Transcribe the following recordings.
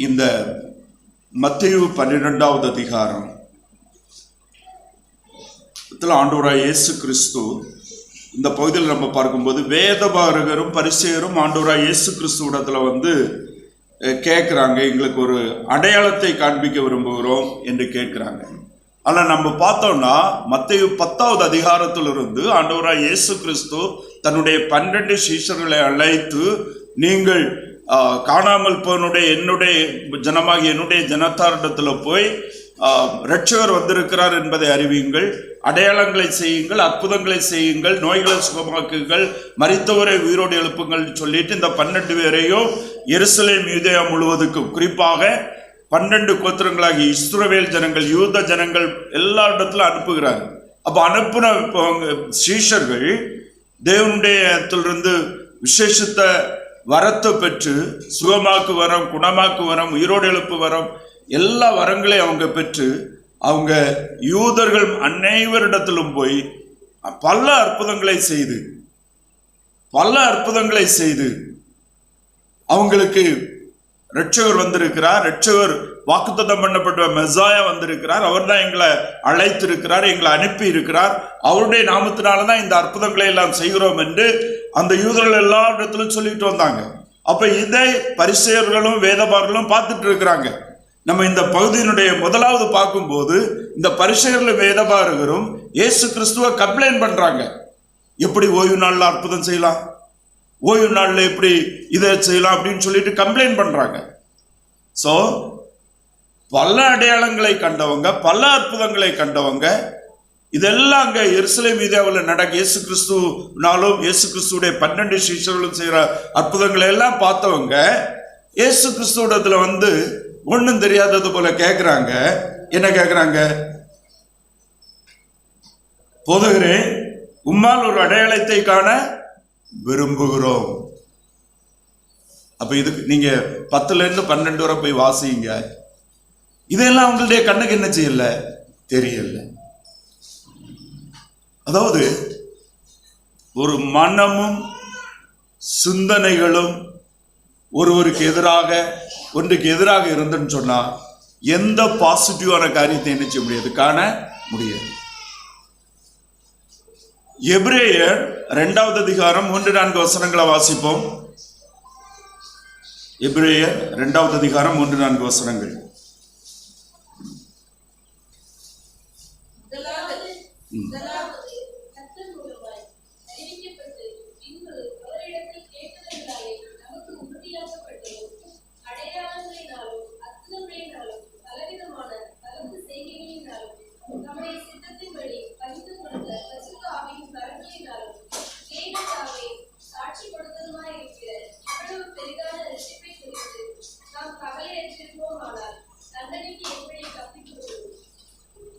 இந்த மத்தேயு 12வது அதிகாரம் ஆண்டவராய் இயேசு கிறிஸ்து இந்த பகுதியில் நம்ம பார்க்கும்போது வேதபாரகரும் பரிசேயரும் ஆண்டவராய் இயேசு கிறிஸ்துவிடத்துல கேட்குறாங்க, எங்களுக்கு ஒரு அடையாளத்தை காண்பிக்க விரும்புகிறோம் என்று கேட்குறாங்க. ஆனால் நம்ம பார்த்தோம்னா மத்தேயு 10வது அதிகாரத்திலிருந்து ஆண்டவராய் இயேசு கிறிஸ்து தன்னுடைய 12 சீஷர்களை அழைத்து, நீங்கள் காணாமல் போனுடைய என்னுடைய ஜனமாகி என்னுடைய ஜனத்தாரிடத்தில் போய் இரட்சகர் வந்திருக்கிறார் என்பதை அறிவியுங்கள், அடையாளங்களை செய்யுங்கள், அற்புதங்களை செய்யுங்கள், நோய்களை சுகமாக்குங்கள், மரித்தவரை உயிரோடு எழுப்புங்கள் சொல்லிட்டு இந்த 12 பேரையும் எருசலேம் யூதேயா முழுவதுக்கும், குறிப்பாக 12 கோத்திரங்களாகி இஸ்ரவேல் ஜனங்கள், யூத ஜனங்கள் எல்லா இடத்துல அனுப்புகிறாங்க. அப்போ அனுப்புன சீஷர்கள் தேவனுடைய இடத்திலிருந்து விசேஷத்த வரத்தை பெற்று சுகமாக்கு வரம், குணமாக்கு வரம், உயிரோடு எழுப்பு வரம், எல்லா வரங்களையும் அவங்க பெற்று அவங்க யூதர்கள் அனைவரிடத்திலும் போய் பல அற்புதங்களை செய்து அவங்களுக்கு இரட்சகர் வந்திருக்கிறார், இரட்சகர் வாக்குத்தத்தம் பண்ணப்பட்ட மெசாயா வந்திருக்கிறார், அவர் தான் எங்களை அழைத்திருக்கிறார், எங்களை அனுப்பி இருக்கிறார், அவருடைய நாமத்தினால்தான் இந்த அற்புதங்களை எல்லாம் செய்கிறோம் என்று அந்த யூதர்கள் எல்லா இடத்திலும் சொல்லிட்டு வந்தாங்க. அப்ப இதை பரிசேயர்களும் வேதபாரர்களும் பார்த்துட்டு இருக்கிறாங்க. நம்ம இந்த பகுதியினுடைய முதலாவது பார்க்கும்போது இந்த பரிசேயர்களும் வேதபாரகரும் இயேசு கிறிஸ்துவை கம்ப்ளைண்ட் பண்றாங்க, எப்படி ஓய்வு நாள்ல அற்புதம் செய்யலாம், ஓய்வு நாள்ல எப்படி இதை செய்யலாம் அப்படின்னு சொல்லிட்டு கம்ப்ளைண்ட் பண்றாங்க. சோ பல அடையாளங்களை கண்டவங்க, பல அற்புதங்களை கண்டவங்க, இதெல்லாம் அங்க எருசலேம் யூதேயாவில் நடக்க இயேசு கிறிஸ்துனாலும் இயேசு கிறிஸ்துடைய 12 சீஷர்களும் செய்யற அற்புதங்களை எல்லாம் பார்த்தவங்க இயேசு கிறிஸ்துவிடத்துல ஒன்றும் தெரியாதது போல கேட்கிறாங்க. என்ன கேட்கிறாங்க? போதகரே, உம்மால் ஒரு அடையாளத்தை காண விரும்புகிறோம். அப்ப இதுக்கு நீங்க 10லேருந்து 12 வரை போய் வாசிங்க. இதெல்லாம் உங்களுடைய கண்ணுக்கு என்ன செய்யல, தெரியல. அதாவது ஒரு மனமும் சிந்தனைகளும் ஒருவருக்கு எதிராக ஒன்றுக்கு எதிராக இருந்துன்னு சொன்னா எந்த பாசிட்டிவான காரியத்தை என்ன செய்ய முடியாது, காண முடியாது. எபிரேயர் 2வது அதிகாரம் 3-4 வசனங்களை வாசிப்போம். எபிரேயர் 2வது அதிகாரம் 3-4 வசனங்கள்.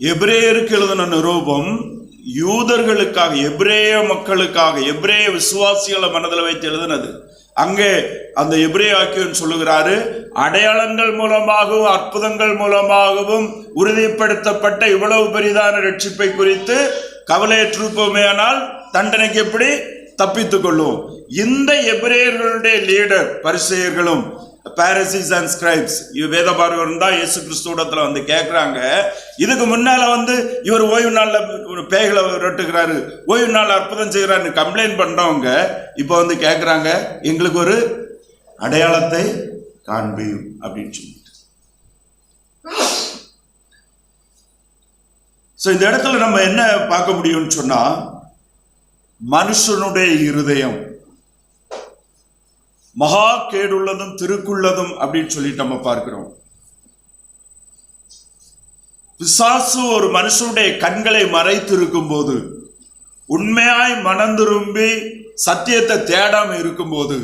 எபிரேயருக்கு எழுதின நிருபம் யூதர்களுக்காக, எபிரேய மக்களுக்காக, எபிரேய விசுவாசிகளை மனதில் வைத்து எழுதினது. அங்கே அந்த எபிரேய ஆக்கியோன் சொல்லுகிறாரு, அடையாளங்கள் மூலமாகவும் அற்புதங்கள் மூலமாகவும் உறுதிப்படுத்தப்பட்ட இவ்வளவு பெரிதான ரட்சிப்பை குறித்து கவலையற்றிருப்போமேயானால் தண்டனைக்கு எப்படி தப்பித்துக் கொள்ளும். இந்த எபிரேயர்களுடைய லீடர் பரிசேயர்களும் பாரிசீஸ் அண்ட் ஸ்கிரைப்ஸ் வேதபாரகரும் தான் இயேசு கிறிஸ்துவிடத்துல கேட்கிறாங்க. இதுக்கு முன்னால இவர் ஓய்வு நாள்ல பேய்களை விரட்டுகிறாரு, ஓய்வு நாள் அற்புதம் செய்கிறாரு கம்ப்ளைண்ட் பண்றவங்க இப்போ கேட்கிறாங்க, எங்களுக்கு ஒரு அடையாளத்தை காண்பியும் அப்படின்னு சொல்லிட்டு. சோ இந்த இடத்துல நம்ம என்ன பார்க்க முடியும்னு சொன்னா, மனுஷனுடைய இருதயம் மகா கேடுள்ளதும் திருக்குள்ளதும் அப்படின்னு சொல்லிட்டு நம்ம பார்க்கிறோம். பிசாசு ஒரு மனுஷனுடைய கண்களை மறைத்து இருக்கும் போது, உண்மையாய் மனம் திரும்பி சத்தியத்தை தேடாம இருக்கும் போது,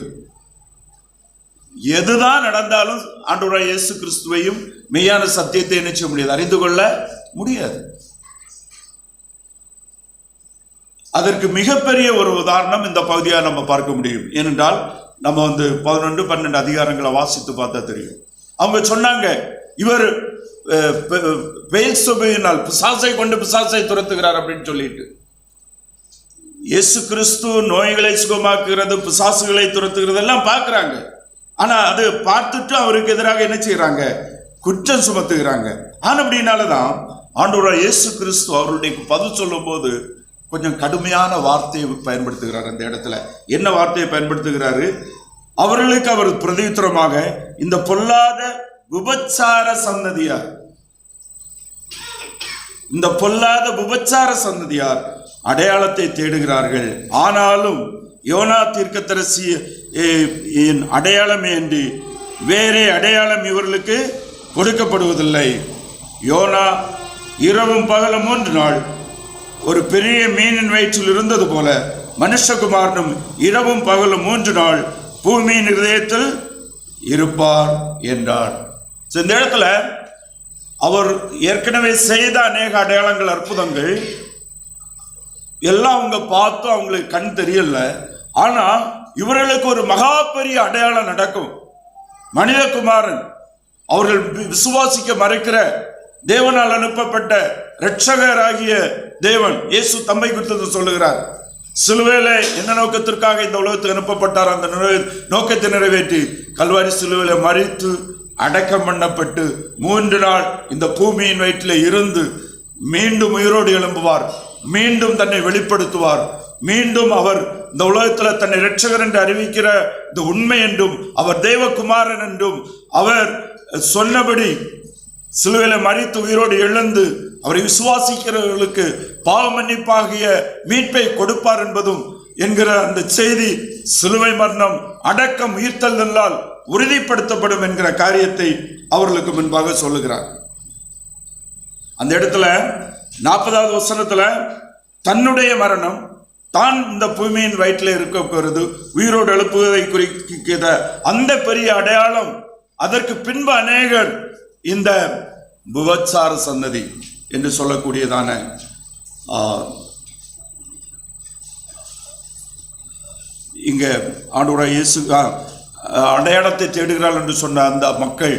எதுதான் நடந்தாலும் ஆண்டவராய் இயேசு கிறிஸ்துவையும் மெய்யான சத்தியத்தை என்ன செய்ய முடியாது, அறிந்து கொள்ள முடியாது. அதற்கு மிகப்பெரிய ஒரு உதாரணம் இந்த பகுதியாக நம்ம பார்க்க முடியும். ஏனென்றால் நம்ம 11-12 அதிகாரங்களை வாசித்து பார்த்தா தெரியும். அவங்க சொன்னாங்க, இவர் பெயல்செபூலினால் பிசாசை கொண்டு பிசாசை துரத்துகிறார் அப்படின்னு சொல்லிட்டு. இயேசு கிறிஸ்து நோய்களை சுகமாக்குகிறது, பிசாசுகளை துரத்துகிறது எல்லாம் பார்க்கிறாங்க. ஆனா அது பார்த்துட்டு அவருக்கு எதிராக என்ன செய்யறாங்க? குற்றம் சுமத்துகிறாங்க. அப்படினாலதான் ஆண்டவராகிய இயேசு கிறிஸ்து அவருடைய பதில் சொல்லும் போது கொஞ்சம் கடுமையான வார்த்தையை பயன்படுத்துகிறார். அந்த இடத்துல என்ன வார்த்தையை பயன்படுத்துகிறாரு? அவர்களுக்கு அவர் பிரதியுத்தரமாக, இந்த பொல்லாத விபச்சார சந்ததியார், இந்த பொல்லாத விபச்சார சந்ததியார் அடையாளத்தை தேடுகிறார்கள், ஆனாலும் யோனா தீர்க்கதரிசி அடையாளமே அன்றி வேறே அடையாளம் இவர்களுக்கு கொடுக்கப்படுவதில்லை. யோனா இரவும் பகலும் 3 நாள் ஒரு பெரிய மீனின் வயிற்றில் இருந்தது போல மனுஷகுமாரனும் இரவும் பகலும் 3 நாள் பூமியின் இதயத்தில் இருப்பார் என்றார். இந்த இடத்துல அவர் ஏற்கனவே செய்த அநேக அடையாளங்கள், அற்புதங்கள் எல்லாம் அவங்க பார்த்து அவங்களுக்கு கண் தெரியல. ஆனா இவர்களுக்கு ஒரு மகா பெரிய அடையாளம் நடக்கும். மனிதகுமாரன், அவர்கள் விசுவாசிக்க மறைக்கிற தேவனால் அனுப்பப்பட்ட இரட்சகராகிய தேவன் இயேசு தம்மை குறித்து சொல்லுகிறார். சிலுவையில என்ன நோக்கத்திற்காக இந்த உலகத்துக்கு அனுப்பப்பட்டார், அந்த நோக்கத்தை நிறைவேற்றி கல்வாரி சிலுவையில மரித்து அடக்கம் பண்ணப்பட்டு 3 நாள் இந்த பூமியின் வயிற்றில் இருந்து மீண்டும் உயிரோடு எழும்புவார், மீண்டும் தன்னை வெளிப்படுத்துவார், மீண்டும் அவர் இந்த உலகத்தில் தன்னை இரட்சகர் என்று அறிவிக்கிற இந்த உண்மை என்றும் அவர் தேவகுமாரன் என்றும் அவர் சொன்னபடி சிலுவையில மரித்து உயிரோடு எழுந்து அவரை விசுவாசிக்கிறவர்களுக்கு பாவ மன்னிப்பாகிய மீட்பை கொடுப்பார் என்பதும் என்கிற அந்த செய்தி சிலுவை மரணம் அடக்கம் உயிர்த்தெழுதலால் உறுதிப்படுத்தப்படும் என்கிற காரியத்தை அவர்களுக்கு முன்பாக சொல்லுகிறார். அந்த இடத்துல 40வது வசனத்துல தன்னுடைய மரணம் தான் இந்த பூமியின் வயிற்றில் இருக்க போகிறது, உயிரோடு எழுப்புவதை குறிக்கிற அந்த பெரிய அடையாளம். அதற்கு பின்பு அநேகர் இந்த விபச்சார சந்ததி என்று சொல்லக்கூடியதான இங்க ஆண்டவராகிய இயேசு அடையாளத்தை தேடுகிறாள் என்று சொன்ன அந்த மக்கள்,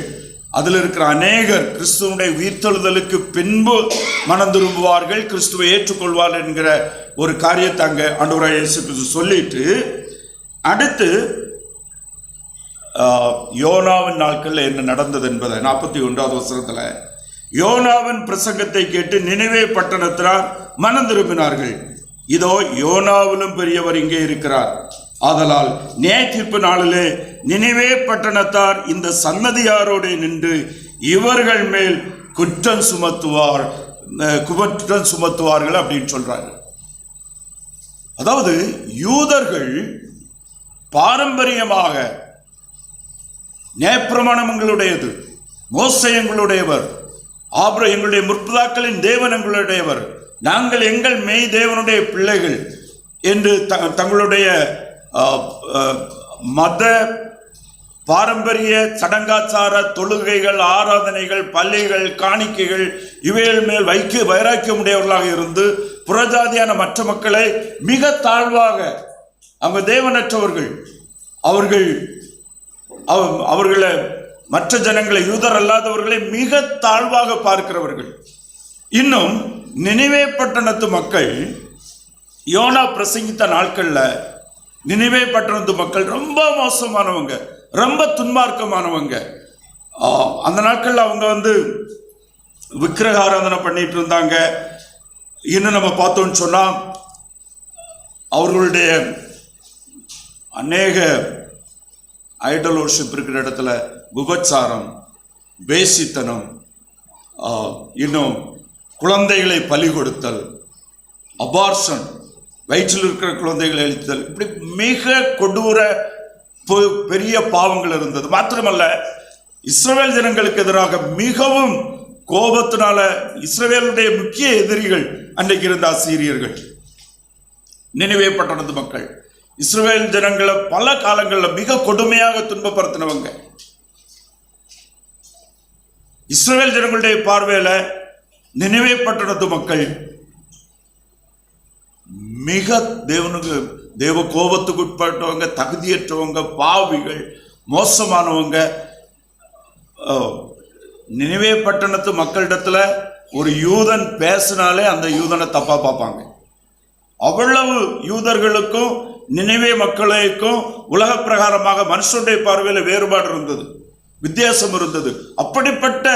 அதில் இருக்கிற அநேகர் கிறிஸ்துவனுடைய உயிர்த்தெழுதலுக்கு பின்பு மனம் திரும்புவார்கள், கிறிஸ்துவை ஏற்றுக்கொள்வார்கள் என்கிற ஒரு காரியத்தை அங்கே ஆண்டவராகிய இயேசு கிறிஸ்து சொல்லிட்டு, அடுத்து யோனாவின் நாட்களில் என்ன நடந்தது என்பதை 41வது வசனத்துல, யோனாவின் பிரசங்கத்தை கேட்டு நினிவே பட்டணத்தினர் மனம் திரும்பினார்கள். இதோ யோனாவிலும் பெரியவர் இங்கே இருக்கிறார். ஆதலால் நியாய தீர்ப்பு நாளிலே நினிவே பட்டணத்தார் இந்த சன்னதியாரோடு நின்று இவர்கள் மேல் குற்றம் சுமத்துவார்கள் அப்படின்னு சொல்றாங்க. அதாவது யூதர்கள் பாரம்பரியமாக நியாயப்பிரமாணம் எங்களுடையது, மோசே எங்களுடையவர், ஆபிரகாம் எங்களுடைய முற்பிதாக்களின் தேவன் எங்களுடையவர், நாங்கள் எங்கள் மெய் தேவனுடைய பிள்ளைகள் என்று தங்களுடைய மத பாரம்பரிய சடங்காச்சார தொழுகைகள், ஆராதனைகள், பள்ளிகள், காணிக்கைகள் இவைகள் மேல் வைராக்கியம் உடையவர்களாக இருந்து புறஜாதியான மற்ற மக்களை மிக தாழ்வாக, அவங்க தேவனற்றவர்கள், அவர்களை மற்ற ஜனங்களை, யூதர் அல்லாதவர்களை மிக தாழ்வாக பார்க்கிறவர்கள். இன்னும் நினிவே பட்டணத்து மக்கள் யோனா பிரசங்கித்த நாட்கள்ல நினிவே பட்டணத்து மக்கள் ரொம்ப மோசமானவங்க, ரொம்ப துன்மார்க்கமானவங்க. அந்த நாட்கள்ல அவங்க விக்கிரக ஆராதனை பண்ணிட்டு இருந்தாங்க. இன்னும் நம்ம பார்த்தோம்னு சொன்னா அவர்களுடைய அநேக ஐடல் வர்ஷிப் இருக்கிற இடத்துல விபச்சாரம், வேசித்தனம், இன்னும் குழந்தைகளை பலி கொடுத்தல், அபார்ஷன், வயிற்றில் இருக்கிற குழந்தைகளை அழித்தல், இப்படி மிக கொடூர பெரிய பாவங்கள் இருந்தது. மாத்திரமல்ல, இஸ்ரவேல் ஜனங்களுக்கு எதிராக மிகவும் கோபத்தினால இஸ்ரவேலுடைய முக்கிய எதிரிகள் அன்றைக்கு இருந்த அசீரியர்கள், நினிவே பட்டணத்து மக்கள் இஸ்ரவேல் ஜனங்களை பல காலங்களில் மிக கொடுமையாக துன்பப்படுத்தினவங்க. இஸ்ரவேல் ஜனங்களுடைய பார்வையில நினிவே பட்டணத்து மக்கள் மிக தேவ கோபத்துக்கு உட்பட்டவங்க, தகுதியற்றவங்க, பாவிகள், மோசமானவங்க. நினிவே பட்டணத்து மக்களிடத்துல ஒரு யூதன் பேசினாலே அந்த யூதனை தப்பா பார்ப்பாங்க. அவ்வளவு யூதர்களுக்கும் நினிவே மக்களுக்கும் உலக பிரகாரமாக மனுஷனுடைய பார்வையில் வேறுபாடு இருந்தது, வித்தியாசம் இருந்தது. அப்படிப்பட்ட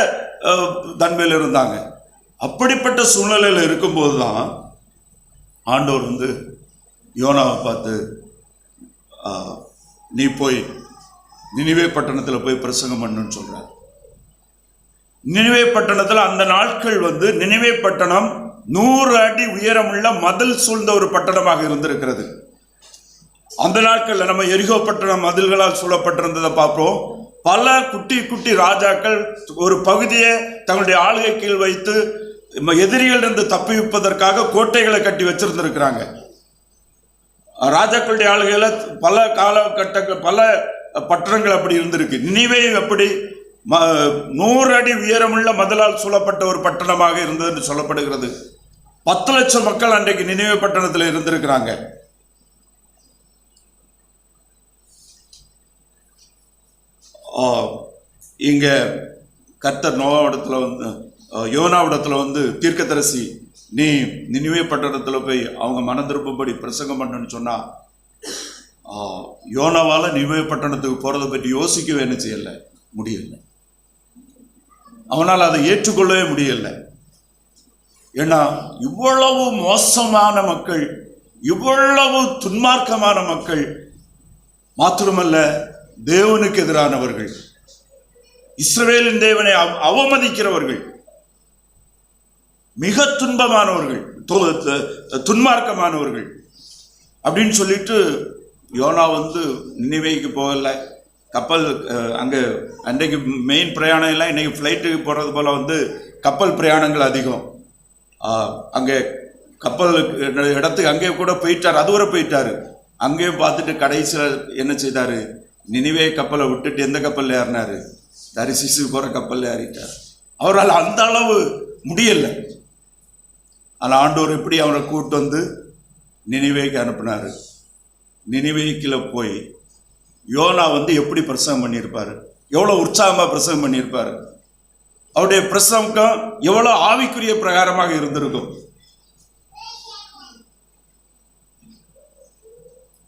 தன்மையில் இருந்தாங்க. அப்படிப்பட்ட சூழ்நிலையில் இருக்கும்போது தான் ஆண்டவர் யோனாவை பார்த்து, நீ போய் நினிவே பட்டணத்தில் போய் பிரசங்கம் பண்ணுன்னு சொல்றார். நினிவே பட்டணத்தில் அந்த நாட்கள் நினிவே பட்டணம் 100 அடி உயரமுள்ள மதில் சூழ்ந்த ஒரு பட்டணமாக இருந்திருக்கிறது. அந்த நாட்கள்ல நம்ம எரிகோ பட்டணம் மதில்களால் சூழப்பட்டிருந்ததை பார்ப்போம். பல குட்டி குட்டி ராஜாக்கள் ஒரு பகுதியை தங்களுடைய ஆளுகை கீழ் வைத்து எதிரிகளிலிருந்து தப்பிப்பதற்காக கோட்டைகளை கட்டி வச்சிருந்திருக்கிறாங்க. ராஜாக்களுடைய ஆளுகையில பல காலகட்டங்கள், பல பட்டணங்கள் அப்படி இருந்திருக்கு. நினிவே அப்படி 100 அடி உயரமுள்ள மதிலால் சூழப்பட்ட ஒரு பட்டணமாக இருந்தது என்று சொல்லப்படுகிறது. 10 லட்சம் மக்கள் அன்றைக்கு நினிவே பட்டணத்தில் இருந்திருக்கிறாங்க. இங்க கர்த்தர் நோவாவிடத்துல யோனாவிடத்துல தீர்க்கதரிசி, நீ நினிவே பட்டணத்துல போய் அவங்க மனம் திரும்பும்படி பிரசங்கம் பண்ணுன்னு சொன்னா, யோனாவால நினிவே பட்டணத்துக்கு போறதை பற்றி யோசிக்கவே என்ன செய்யல, முடியல. அவனால் அதை ஏற்றுக்கொள்ளவே முடியல. ஏன்னா இவ்வளவு மோசமான மக்கள், இவ்வளவு துன்மார்க்கமான மக்கள், மாத்திரமல்ல தேவனுக்கு எதிரானவர்கள், இஸ்ரவேலின் தேவனை அவமதிக்கிறவர்கள், மிக துன்பமானவர்கள், துன்மார்க்கமானவர்கள் அப்படின்னு சொல்லிட்டு யோனா நினிவேக்கு போகல. கப்பல் அங்கே அன்றைக்கு மெயின் பிரயாணம் எல்லாம் இன்னைக்கு ஃப்ளைட்டுக்கு போகிறது போல் கப்பல் பிரயாணங்கள் அதிகம். அங்கே கப்பல் இடத்துக்கு அங்கே கூட போயிட்டார், அதுவரை போயிட்டாரு. அங்கேயே பார்த்துட்டு கடைசியில் என்ன செய்தார், நினிவே கப்பலை விட்டுட்டு எந்த கப்பலில் ஏறினார், தரிசிசுக்கு போகிற கப்பலில் ஏறிட்டார். அவரால் அந்த அளவு முடியலை. ஆனால் ஆண்டவர் எப்படி அவரை கூட்டு நினிவேக்கு அனுப்பினார். நினிவேக்கில் போய் யோனா எப்படி பிரசங்கம் பண்ணியிருப்பாரு, எவ்வளோ உற்சாகமாக பிரசங்கம் பண்ணியிருப்பாரு. அவருடைய பிரசங்கம் எவ்வளோ ஆவிக்குரிய பிரகாரமாக இருந்திருக்கும்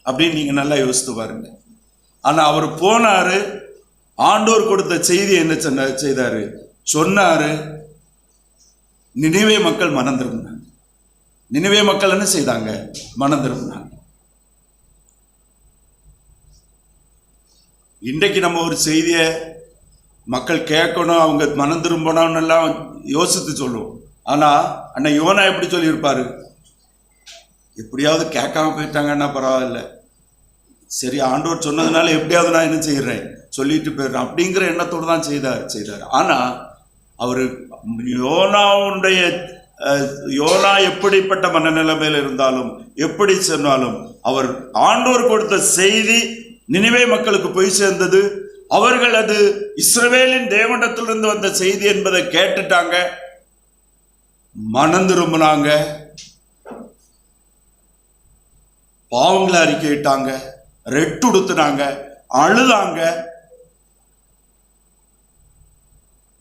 அப்படின்னு நீங்க நல்லா யோசித்து பாருங்க. ஆனா அவர் போனாரு, ஆண்டோர் கொடுத்த செய்தி என்ன செய்தாரு, சொன்னாரு. நினிவே மக்கள் மனம் திரும்பினாங்க. நினிவே மக்கள் என்ன செய்தாங்க, மனம் திரும்பினாங்க. இன்றைக்கு நம்ம ஒரு செய்தியை மக்கள் கேட்கணும், அவங்க மனம் திரும்பணும்னு எல்லாம் யோசித்து சொல்லுவோம். ஆனா அண்ணா யோனா எப்படி சொல்லியிருப்பாரு, எப்படியாவது கேட்காம போயிட்டாங்கன்னா பரவாயில்ல, சரி ஆண்டவர் சொன்னதுனால எப்படியாவது நான் என்ன செய்யறேன் சொல்லிட்டு போயிடுறேன் அப்படிங்கிற எண்ணத்தோடு தான் செய்தார். ஆனா அவரு யோனா எப்படிப்பட்ட மனநிலைமையில் இருந்தாலும், எப்படி சொன்னாலும், அவர் ஆண்டவர் கொடுத்த செய்தி நினிவே மக்களுக்கு போய் சேர்ந்தது. அவர்கள் அது இஸ்ரவேலின் தேவனிடத்திலிருந்து வந்த செய்தி என்பதை கேட்டுட்டாங்க, மனம் திரும்பினாங்க, பாவங்களை அறிக்கையிட்டாங்க, ரெட்டுடுத்துனாங்க, அழுதாங்க,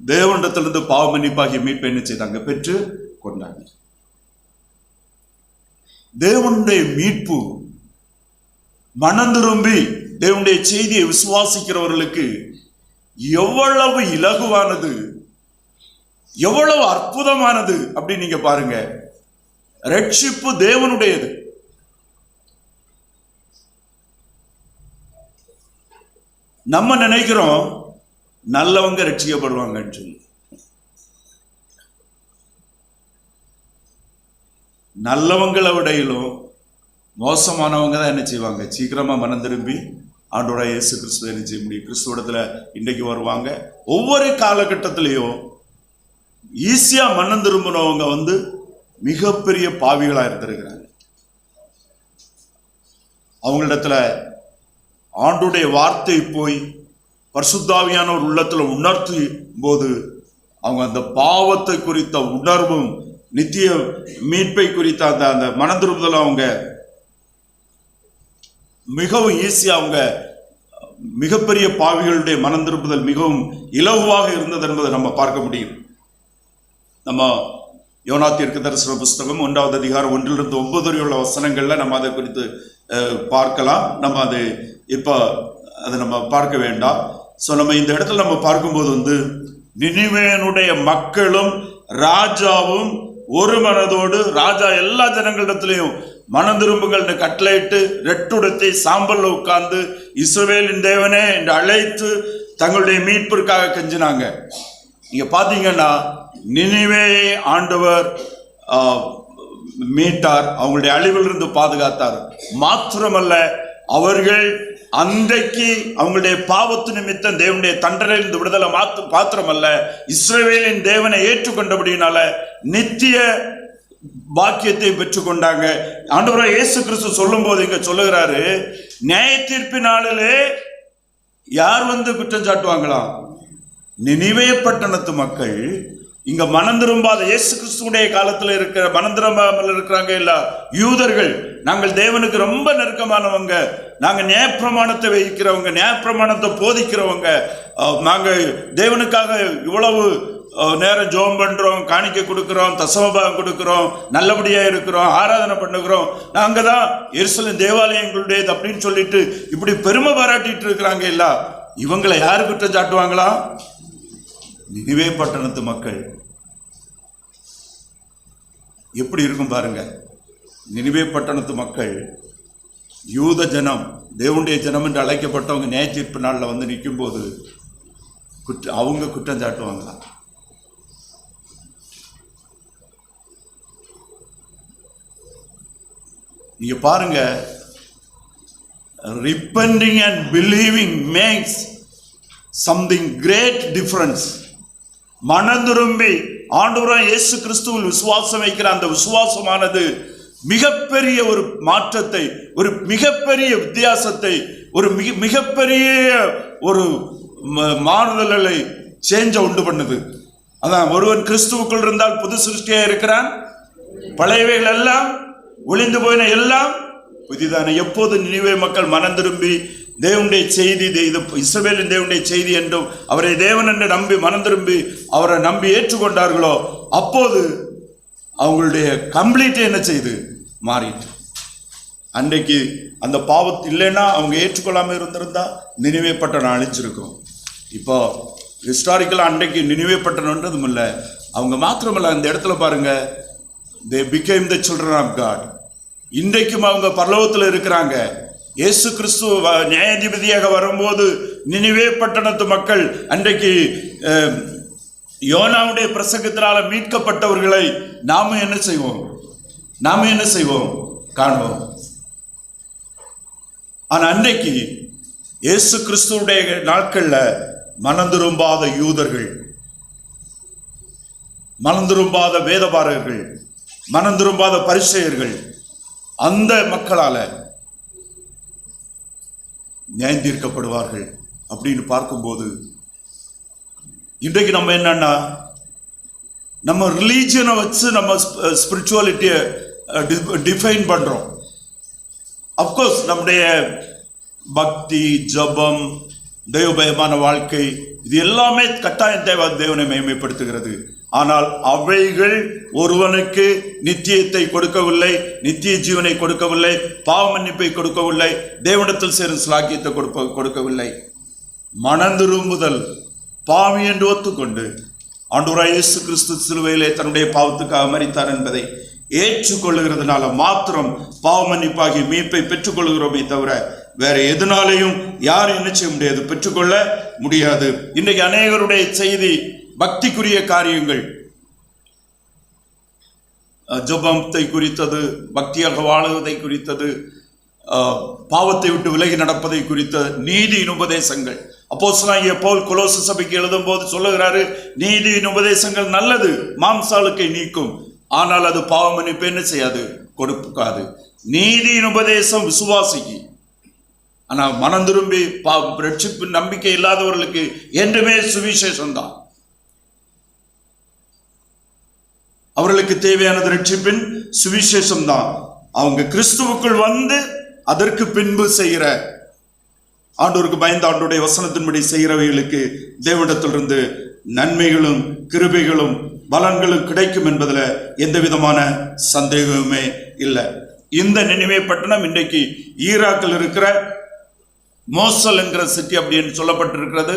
தேவனிடத்திலிருந்து பாவ மன்னிப்பாகி மீட்பை என்ன செய்தாங்க, பெற்று கொண்டாங்க. தேவனுடைய மீட்பு மனம் திரும்பி தேவனுடைய செய்தியை விசுவாசிக்கிறவர்களுக்கு எவ்வளவு இலகுவானது, எவ்வளவு அற்புதமானது அப்படின்னு நீங்க பாருங்க. ரட்சிப்பு தேவனுடையது. நம்ம நினைக்கிறோம் நல்லவங்க ரட்சிக்கப்படுவாங்கன்னு சொல்லி. நல்லவங்களை விடையிலும் மோசமானவங்க தான் என்ன செய்வாங்க, சீக்கிரமா மனம் திரும்பி ஆண்டவராகிய இயேசு கிறிஸ்துவை என்ன செய்ய முடியும், கிறிஸ்துவத்துல இன்றைக்கு வருவாங்க. ஒவ்வொரு காலகட்டத்திலையும் ஈஸியா மனம் திரும்பினவங்க மிகப்பெரிய பாவிகளா இருந்திருக்கிறாங்க. அவங்களிடத்துல ஆண்டுடைய வார்த்தை போய் பரிசுத்தாவியான ஒரு உள்ளத்துல உணர்த்தி போது அவங்க அந்த பாவத்தை குறித்த உணர்வும் நித்திய மீட்பை குறித்த அந்த மனம் திரும்புதல் அவங்க மிகவும் ஈஸியா, அவங்க மிகப்பெரிய பாவிகளுடைய மனம் திரும்புதல் மிகவும் இலகுவாக இருந்தது என்பதை நம்ம பார்க்க முடியும். நம்ம யோனா தீர்க்கதரிசன புஸ்தகம் 1வது அதிகாரம் 1 to 9 வரை உள்ள வசனங்கள்ல நம்ம அதை குறித்து பார்க்கலாம். நம்ம அது இப்போ அதை நம்ம பார்க்க வேண்டாம். ஸோ நம்ம இந்த இடத்துல நம்ம பார்க்கும்போது நினிவேனுடைய மக்களும் ராஜாவும் ஒரு மனதோடு, ராஜா எல்லா ஜனங்களிடத்திலையும் மனம் திரும்புங்கள்னு கட்டளையிட்டு ரெட்டுடத்தை சாம்பல்ல உட்கார்ந்து இஸ்ரவேலின் தேவனே என்று அழைத்து தங்களுடைய மீட்பிற்காக கெஞ்சினாங்க. நீங்க பாத்தீங்கன்னா நினிவே ஆண்டவர் மீட்டார், அவங்களுடைய அழிவிலிருந்து பாதுகாத்தார். மாத்திரமல்ல, அவர்கள் அன்றைக்கு அவங்களுடைய பாவத்து நிமித்தம் தேவனுடைய தண்டனையிலிருந்து விடுதலை மாத்திரமல்ல, இஸ்ரவேலின் தேவனை ஏற்றுக்கொண்டபடினால நித்திய பாக்கியத்தை பெற்றுக்கொண்டாங்க. ஆண்டவராகிய இயேசு கிறிஸ்து சொல்லும் போது இங்க சொல்லுகிறாரு, நியாய தீர்ப்பு நாளிலே யார் குற்றம் சாட்டுவாங்களாம்? நினிவே பட்டணத்து மக்கள். இங்க மனம் திரும்பாத, இயேசு கிறிஸ்துடைய காலத்துல இருக்கிற மனம் திரும்பாமல் இருக்கிறாங்க இல்ல யூதர்கள். நாங்கள் தேவனுக்கு ரொம்ப நெருக்கமானவங்க, நாங்க நியாயப்பிரமாணத்தை வைக்கிறவங்க, நியாயப்பிரமாணத்தை போதிக்கிறவங்க, நாங்க தேவனுக்காக இவ்வளவு நேரம் ஜெபம் பண்றோம், காணிக்கை கொடுக்கிறோம், தசமபாகம் கொடுக்கிறோம், நல்லபடியா இருக்கிறோம், ஆராதனை பண்ணுகிறோம், நாங்க தான் எருசலேம் தேவாலயங்களுடையது அப்படின்னு சொல்லிட்டு இப்படி பெருமை பாராட்டிட்டு இருக்கிறாங்க இல்ல. இவங்களை யாரு குற்றம் சாட்டுவாங்களா? நினிவே பட்டணத்து மக்கள். எப்படி இருக்கும் பாருங்க. நினிவே பட்டணத்து மக்கள் யூத ஜனம், தேவனுடைய ஜனம் என்று அழைக்கப்பட்டவங்க நியாய தீர்ப்பு நாளில் நிற்கும் போது அவங்க குற்றம் சாட்டுவாங்களா? நீங்க பாருங்க, repenting and believing makes something great difference. மனம் திரும்பி ஆண்டவராகிய இயேசு கிறிஸ்துவில் விசுவாசம் வைக்கிற அந்த விசுவாசமானது மிகப்பெரிய ஒரு மாற்றத்தை, ஒரு மிகப்பெரிய வித்தியாசத்தை, ஒரு மிகப்பெரிய ஒரு மாறுதலை சேஞ்ச உண்டு பண்ணுது. அதான், ஒருவன் கிறிஸ்துவுக்குள் இருந்தால் புது சிருஷ்டியா இருக்கிறான், பழையவைகள் எல்லாம் ஒளிந்து போயின, எல்லாம் புதிதான. எப்போது நினிவே மக்கள் மனம் திரும்பி தேவனுடைய செய்தி, இது இஸ்ரவேலின் தேவனுடைய செய்தி என்றும் அவரை தேவன் என்று நம்பி மனம் திரும்பி அவரை நம்பி ஏற்றுக்கொண்டார்களோ, அப்போது அவங்களுடைய கம்ப்ளீட் என்ன செய்து மாறிட்டு. அன்றைக்கு அந்த பாவத்து இல்லைன்னா அவங்க ஏற்றுக்கொள்ளாமல் இருந்திருந்தா நினிவே பட்டணம் அழிச்சிருக்கும். இப்போ ஹிஸ்டாரிக்கலாக அன்றைக்கு நினிவே பட்டணம்ன்றதும் இல்லை, அவங்க மாத்திரமல்ல, அந்த இடத்துல பாருங்க, they became the children of God. இன்றைக்கும் அவங்க பரலோகத்தில் இருக்கிறாங்க. இயேசு கிறிஸ்து நியாயாதிபதியாக வரும்போது நினிவே பட்டணத்து மக்கள் அன்றைக்கு யோனாவுடைய பிரசங்கத்தினால மீட்கப்பட்டவர்களை நாம என்ன செய்வோம்? காணுவோம். ஆனா அன்றைக்கு இயேசு கிறிஸ்துடைய நாட்கள்ல மனம் திரும்பாத யூதர்கள், மனம் திரும்பாத வேதபாரகர்கள், மனம் திரும்பாத பரிசேயர்கள், அந்த மக்களால நியாயம் தீர்க்கப்படுவார்கள் அப்படின்னு பார்க்கும்போது, இன்றைக்கு நம்ம என்னன்னா, நம்ம ரிலீஜியனை வச்சு நம்ம ஸ்பிரிச்சுவாலிட்டியை டிஃபைன் பண்றோம். அப்கோர்ஸ் நம்முடைய பக்தி, ஜபம், தெய்வபயமான வாழ்க்கை, இது எல்லாமே கட்டாயம் தேவை, தேவனை மேன்மைப்படுத்துகிறது. ஆனால் அவைகள் ஒருவனுக்கு நித்தியத்தை கொடுக்கவில்லை, நித்திய ஜீவனை கொடுக்கவில்லை, பாவ மன்னிப்பை கொடுக்கவில்லை, தேவனிடத்தில் சேரும் ஸ்லாக்கியத்தை கொடுக்கவில்லை. மனம் திரும்புதல், பாவி என்று ஒத்துக்கொண்டு ஆண்டவராகிய இயேசு கிறிஸ்து சிலுவையிலே தன்னுடைய பாவத்துக்காக மரித்தார் என்பதை ஏற்றுக்கொள்ளுகிறதுனால மாத்திரம் பாவ மன்னிப்பாகி மீட்பை பெற்றுக்கொள்கிறோமே தவிர வேற எதனாலையும் யாரும் என்ன செய்ய முடியாது, பெற்றுக்கொள்ள முடியாது. இன்றைக்கு அநேகருடைய செய்தி பக்திக்குரிய காரியங்கள், ஜபத்தை குறித்தது, பக்தியாக வாழுவதை குறித்தது, பாவத்தை விட்டு விலகி நடப்பதை குறித்த நீதியின் உபதேசங்கள். அப்போஸ்தலனாகிய பவுல் கொலோசு சபைக்கு எழுதும் போது சொல்லுகிறாரு, நீதியின் உபதேசங்கள் நல்லது, மாம்சாளுக்கை நீக்கும், ஆனால் அது பாவ மன்னிப்பு என்ன செய்யாது, கொடுக்காது. நீதியின் உபதேசம் விசுவாசிக்கு, ஆனா மனம் திரும்பி ரட்சிப்பு நம்பிக்கை இல்லாதவர்களுக்கு என்றுமே சுவிசேஷம் தான். அவர்களுக்கு தேவையானது ரட்சிப்பின் சுவிசேஷம் தான். அவங்க கிறிஸ்துவுக்குள் வந்து அதற்கு பின்பு செய்கிற, ஆண்டவருக்கு பயந்த ஆண்டோடைய வசனத்தின்படி செய்கிறவைகளுக்கு தேவனிடத்திலிருந்து நன்மைகளும் கிருபைகளும் பலன்களும் கிடைக்கும் என்பதில் எந்த விதமான சந்தேகமுமே இல்லை. இந்த நினிவே பட்டணம் இன்றைக்கு ஈராக்கில் இருக்கிற மோசல் என்கிற சிட்டி அப்படின்னு சொல்லப்பட்டிருக்கிறது.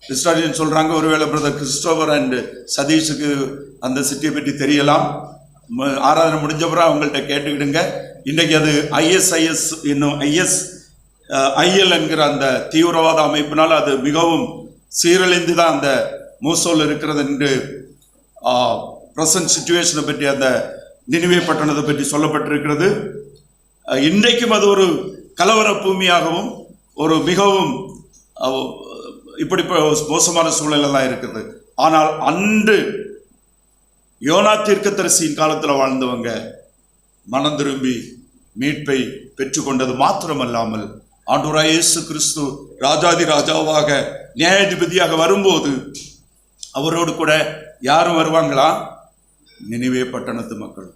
ஹிஸ்டாரியன் சொல்றாங்க, ஒருவேளை பிரதர் கிறிஸ்டோபர் அண்ட் சதீஷுக்கு அந்த சிட்டியை பற்றி தெரியலாம். ஆராதனை முடிஞ்சப்பறம் அவங்கள்ட்ட கேட்டுக்கிடுங்க. இன்றைக்கு அது ISIS இன்னும் ISIL என்கிற அந்த தீவிரவாத அமைப்பினால் அது மிகவும் சீரழிந்து தான் அந்த மோசோல் இருக்கிறது என்று பிரசன்ட் சிச்சுவேஷனை பற்றி அந்த நினிவே பட்டணத்தை பற்றி சொல்லப்பட்டிருக்கிறது. இன்றைக்கும் அது ஒரு கலவர பூமியாகவும் ஒரு மிகவும் இப்படி மோசமான சூழலெல்லாம் இருக்குது. ஆனால் அன்று யோனா தீர்க்கதரிசியின் காலத்தில் வாழ்ந்தவங்க மனம் திரும்பி மீட்பை பெற்றுக்கொண்டது மாத்திரமல்லாமல் ஆண்டவராய் இயேசு கிறிஸ்து ராஜாதி ராஜாவாக நியாயாதிபதியாக வரும்போது அவரோடு கூட யாரும் வருவாங்களா? நினிவே பட்டணத்து மக்கள்.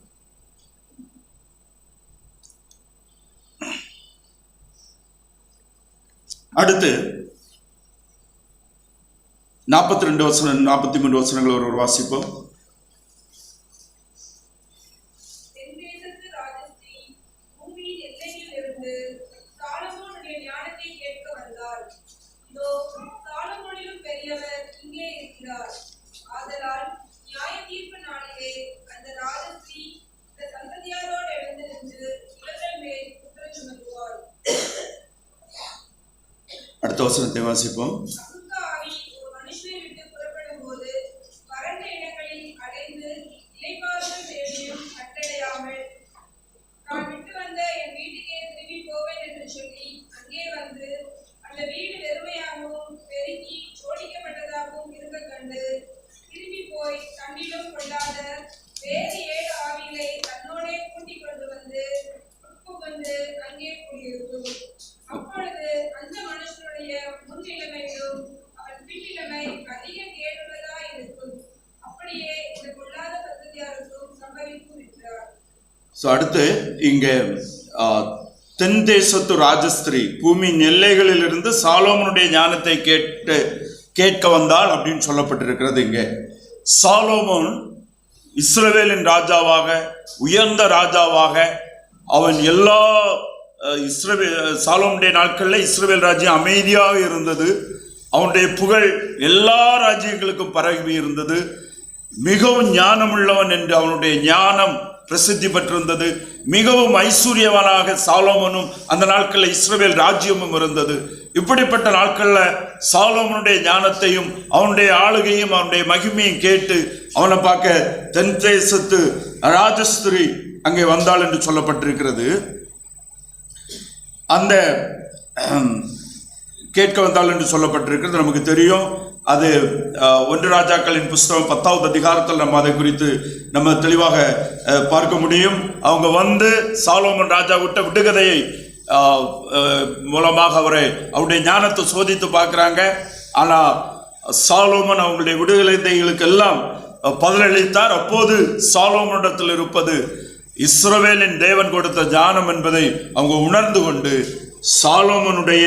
அடுத்து 42 வசனம் 43 வசனங்கள் ஒரு வாசிப்போம். அடுத்த வசனத்தை வாசிப்போம். அடுத்து இங்கே தென் தேசத்து ராஜஸ்திரீ பூமியின் எல்லைகளில் இருந்து சாலோமனுடைய ஞானத்தை கேட்க வந்தாள் அப்படின்னு சொல்லப்பட்டிருக்கிறது. இங்கே சாலோமோன் இஸ்ரவேலின் ராஜாவாக, உயர்ந்த ராஜாவாக, அவன் எல்லா சாலோமனுடைய நாட்களில் இஸ்ரவேல் ராஜ்யம் அமைதியாக இருந்தது. அவனுடைய புகழ் எல்லா ராஜ்யங்களுக்கும் பரவி இருந்தது. மிகவும் ஞானமுள்ளவன் என்று அவனுடைய ஞானம் பிரசித்தி பெற்றிருந்தது. மிகவும் ஐஸ்வர்யவானாக சாலோமனும் அந்த நாட்களில் இஸ்ரவேல் ராஜ்யமும் இருந்தது. இப்படிப்பட்ட நாட்களில் சாலோமனுடைய ஞானத்தையும் அவனுடைய ஆளுகையும் அவனுடைய மகிமையும் கேட்டு அவனை பார்க்க தென் தேசத்து ராஜஸ்திரி அங்கே வந்தாள் என்று சொல்லப்பட்டிருக்கிறது. அந்த கேட்க வந்தாள் என்று சொல்லப்பட்டிருக்கிறது. நமக்கு தெரியும், அது 1 ராஜாக்களின் புஸ்தகம் 10வது அதிகாரத்தில் நம்ம அதை குறித்து நம்ம தெளிவாக பார்க்க முடியும். அவங்க வந்து சாலோமன் ராஜா விட்ட விடுகதையை மூலமாக அவருடைய ஞானத்தை சோதித்து பார்க்குறாங்க. ஆனால் சாலோமன் அவங்களுடைய விடுகதைகளுக்கெல்லாம் பதிலளித்தார். அப்போது சாலோமனிடத்தில் இருப்பது இஸ்ரவேலின் தேவன் கொடுத்த ஞானம் என்பதை அவங்க உணர்ந்து கொண்டு சாலோமனுடைய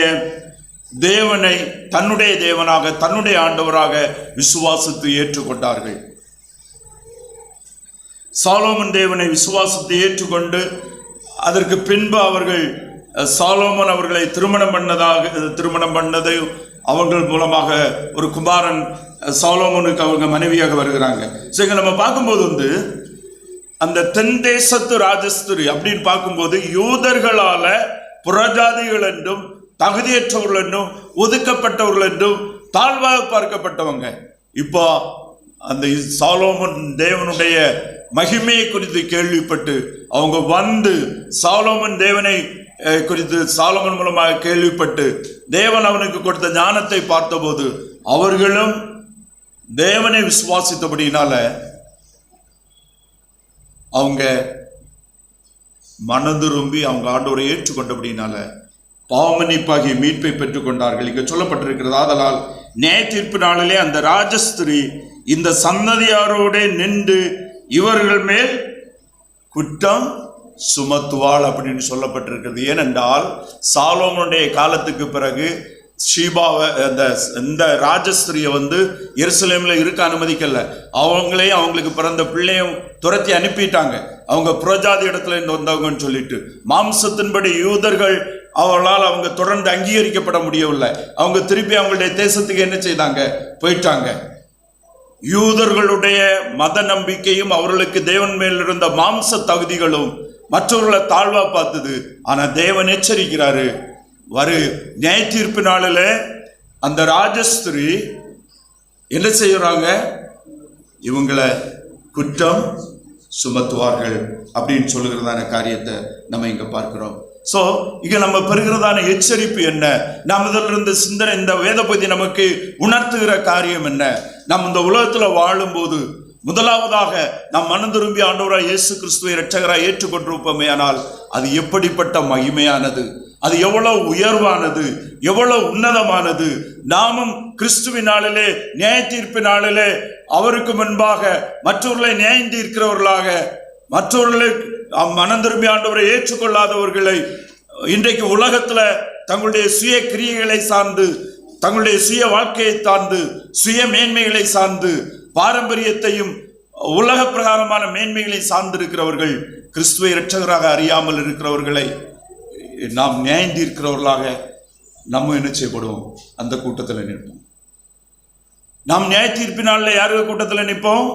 தேவனை தன்னுடைய தேவனாக, தன்னுடைய ஆண்டவராக விசுவாசித்து ஏற்றுக்கொண்டார்கள். சாலோமன் தேவனை விசுவாசித்து ஏற்றுக்கொண்டு அதற்கு பின்பு அவர்கள் சாலோமன் அவர்களை திருமணம் பண்ணதை அவர்கள் மூலமாக ஒரு குமாரன் சாலோமனுக்கு அவங்க மனைவியாக வருகிறாங்க. சரி, நம்ம பார்க்கும்போது வந்து அந்த தென் தேசத்து ராஜஸ்திரி அப்படின்னு பார்க்கும்போது யூதர்களால புறஜாதிகள் என்றும் தகுதியற்றவர்கள் என்றும் ஒதுக்கப்பட்டவர்கள் என்றும் தாழ்வாக பார்க்கப்பட்டவங்க. இப்போ அந்த சாலோமன் தேவனுடைய மகிமையை குறித்து கேள்விப்பட்டு அவங்க வந்து சாலோமன் தேவனை குறித்து சாலோமன் மூலமாக கேள்விப்பட்டு தேவன் அவனுக்கு கொடுத்த ஞானத்தை பார்த்தபோது அவர்களும் தேவனை விசுவாசித்தபடினால அவங்க மனதுரும்பி அவங்க ஆண்டவரை ஏற்றுக்கொண்டபடினால பாவமன்னிப்பாகிய மீட்பை பெற்றுக் கொண்டார்கள். இங்கே சொல்லப்பட்டிருக்கிறது, ஆதலால் நியாய தீர்ப்பு நாளிலே அந்த ராஜஸ்திரி இந்த சந்ததியாரோடு நின்று இவர்கள் மேல் குற்றம் சுமத்துவாள் அப்படின்னு சொல்லப்பட்டிருக்கிறது. ஏனென்றால் சாலோமனுடைய காலத்துக்கு பிறகு ஷீபாவை இந்த ராஜஸ்திரியை எருசலேம்ல இருக்க அனுமதிக்கல. அவங்களையும் அவங்களுக்கு பிறந்த பிள்ளையும் துரத்தி அனுப்பிட்டாங்க. அவங்க புறஜாதி இடத்துல இருந்து வந்தவங்கன்னு சொல்லிட்டு மாம்சத்தின்படி யூதர்கள் அவர்களால் அவங்க தொடர்ந்து அங்கீகரிக்கப்பட முடியவில்லை. அவங்க திருப்பி அவங்களுடைய தேசத்துக்கு என்ன செய்தாங்க? போயிட்டாங்க. யூதர்களுடைய மத நம்பிக்கையும் அவர்களுக்கு தேவன் மேல் இருந்த மாம்ச தகுதிகளும் மற்றவர்களை தாழ்வா பார்த்தது. ஆனா தேவன் எச்சரிக்கிறாரு, நியாய தீர்ப்பு நாளில் அந்த ராஜஸ்திரி என்ன செய்யறாங்க? இவங்களை குற்றம் சுமத்துவார்கள் அப்படின்னு சொல்லுகிறதான காரியத்தை நம்ம இங்க பார்க்கிறோம். சோ இங்க நம்ம பெறுகிறதான எச்சரிப்பு என்ன? நாம் இதில் இருந்த சிந்தனை, இந்த வேத பகுதி நமக்கு உணர்த்துகிற காரியம் என்ன? நாம் இந்த உலகத்துல வாழும்போது முதலாவதாக நாம் மனம் திரும்பி ஆண்டவராய் இயேசு கிறிஸ்துவை இரட்சகராய் ஏற்றுக்கொண்டிருப்போமே, ஆனால் அது எப்படிப்பட்ட மகிமையானது, அது எவ்வளவு உயர்வானது, எவ்வளவு உன்னதமானது. நாமும் கிறிஸ்துவினாலே நியாய தீர்ப்பு நாளிலே அவருக்கு முன்பாக மற்றவர்களை நியாயம் தீர்க்கிறவர்களாக, மற்றவர்களை மனம் திரும்பி ஆண்டவரை ஏற்றுக்கொள்ளாதவர்களை இன்றைக்கு உலகத்துல தங்களுடைய சுய கிரியைகளை சார்ந்து, தங்களுடைய சுய வாழ்க்கையை சார்ந்து, சுய மேன்மைகளை சார்ந்து, பாரம்பரியத்தையும் உலக பிரகாரமான மேன்மைகளை சார்ந்திருக்கிறவர்கள், கிறிஸ்துவை இரட்சகராக அறியாமல் இருக்கிறவர்களை நாம் நியாயம் தீர்க்கிறவர்களாக நம்ம என்ன செய்யப்படுவோம்? அந்த கூட்டத்தில் நிற்போம். நாம் நியாய தீர்ப்பினால யாரு கூட்டத்தில் நிற்போம்?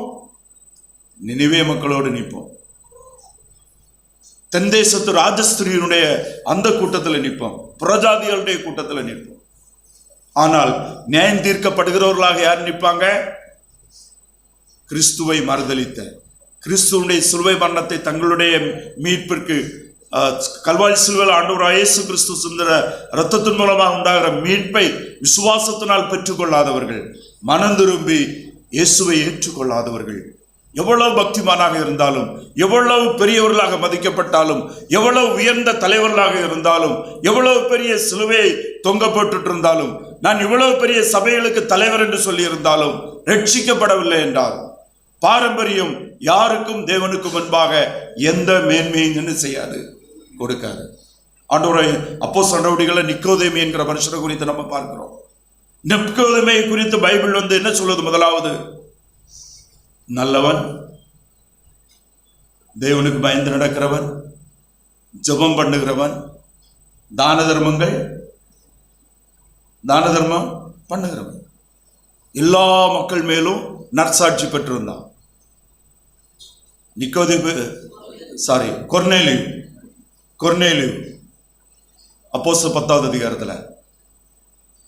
நினிவே மக்களோடு நிற்போம். தென் தேசத்து ராஜஸ்திரியினுடைய அந்த கூட்டத்தில் நிற்போம். புறஜாதிகளுடைய கூட்டத்தில் நிற்போம். ஆனால் நியாயம் தீர்க்கப்படுகிறவர்களாக யார் நிற்பாங்க? கிறிஸ்துவை மறுதலித்த, கிறிஸ்துவனுடைய சிலுவை மரணத்தை தங்களுடைய மீட்பிற்கு கல்வாரி சிலுவையில் ஆண்டவராகிய இயேசு கிறிஸ்து சிந்தின இரத்தத்தின் மூலமாக உண்டாகிற மீட்பை விசுவாசத்தினால் பெற்றுக்கொள்ளாதவர்கள், மனம் திரும்பி இயேசுவை ஏற்றுக்கொள்ளாதவர்கள், எவ்வளவு பக்திமானாக இருந்தாலும், எவ்வளவு பெரியவர்களாக மதிக்கப்பட்டாலும், எவ்வளவு உயர்ந்த தலைவர்களாக இருந்தாலும், எவ்வளவு பெரிய சிலுவையை தொங்கப்பட்டு இருந்தாலும், நான் இவ்வளவு பெரிய சபைகளுக்கு தலைவர் என்று சொல்லி இருந்தாலும் ரட்சிக்கப்படவில்லை என்றால், பாரம்பரியம் யாருக்கும் தேவனுக்கு முன்பாக எந்த மேன்மையும் என்ன செய்யாது? கொடுக்காது. ஆண்டவருடைய அப்போஸ்தலர் நடவடிக்கைகளை நிக்கோதேமி என்கிற மனுஷனை குறித்து நம்ம பார்க்கிறோம். நிக்கோதேமை குறித்து பைபிள் என்ன சொல்லுது? முதலாவது, நல்லவன், தேவனுக்கு பயந்து நடக்கிறவன், ஜெபம் பண்ணுகிறவன், தான தர்மம் பண்ணுகிறவன், எல்லா மக்கள் மேலும் நற்சாட்சி பெற்றிருந்தான். கொர்நேலியு அப்போஸ்தலர் 10வது அதிகாரத்துல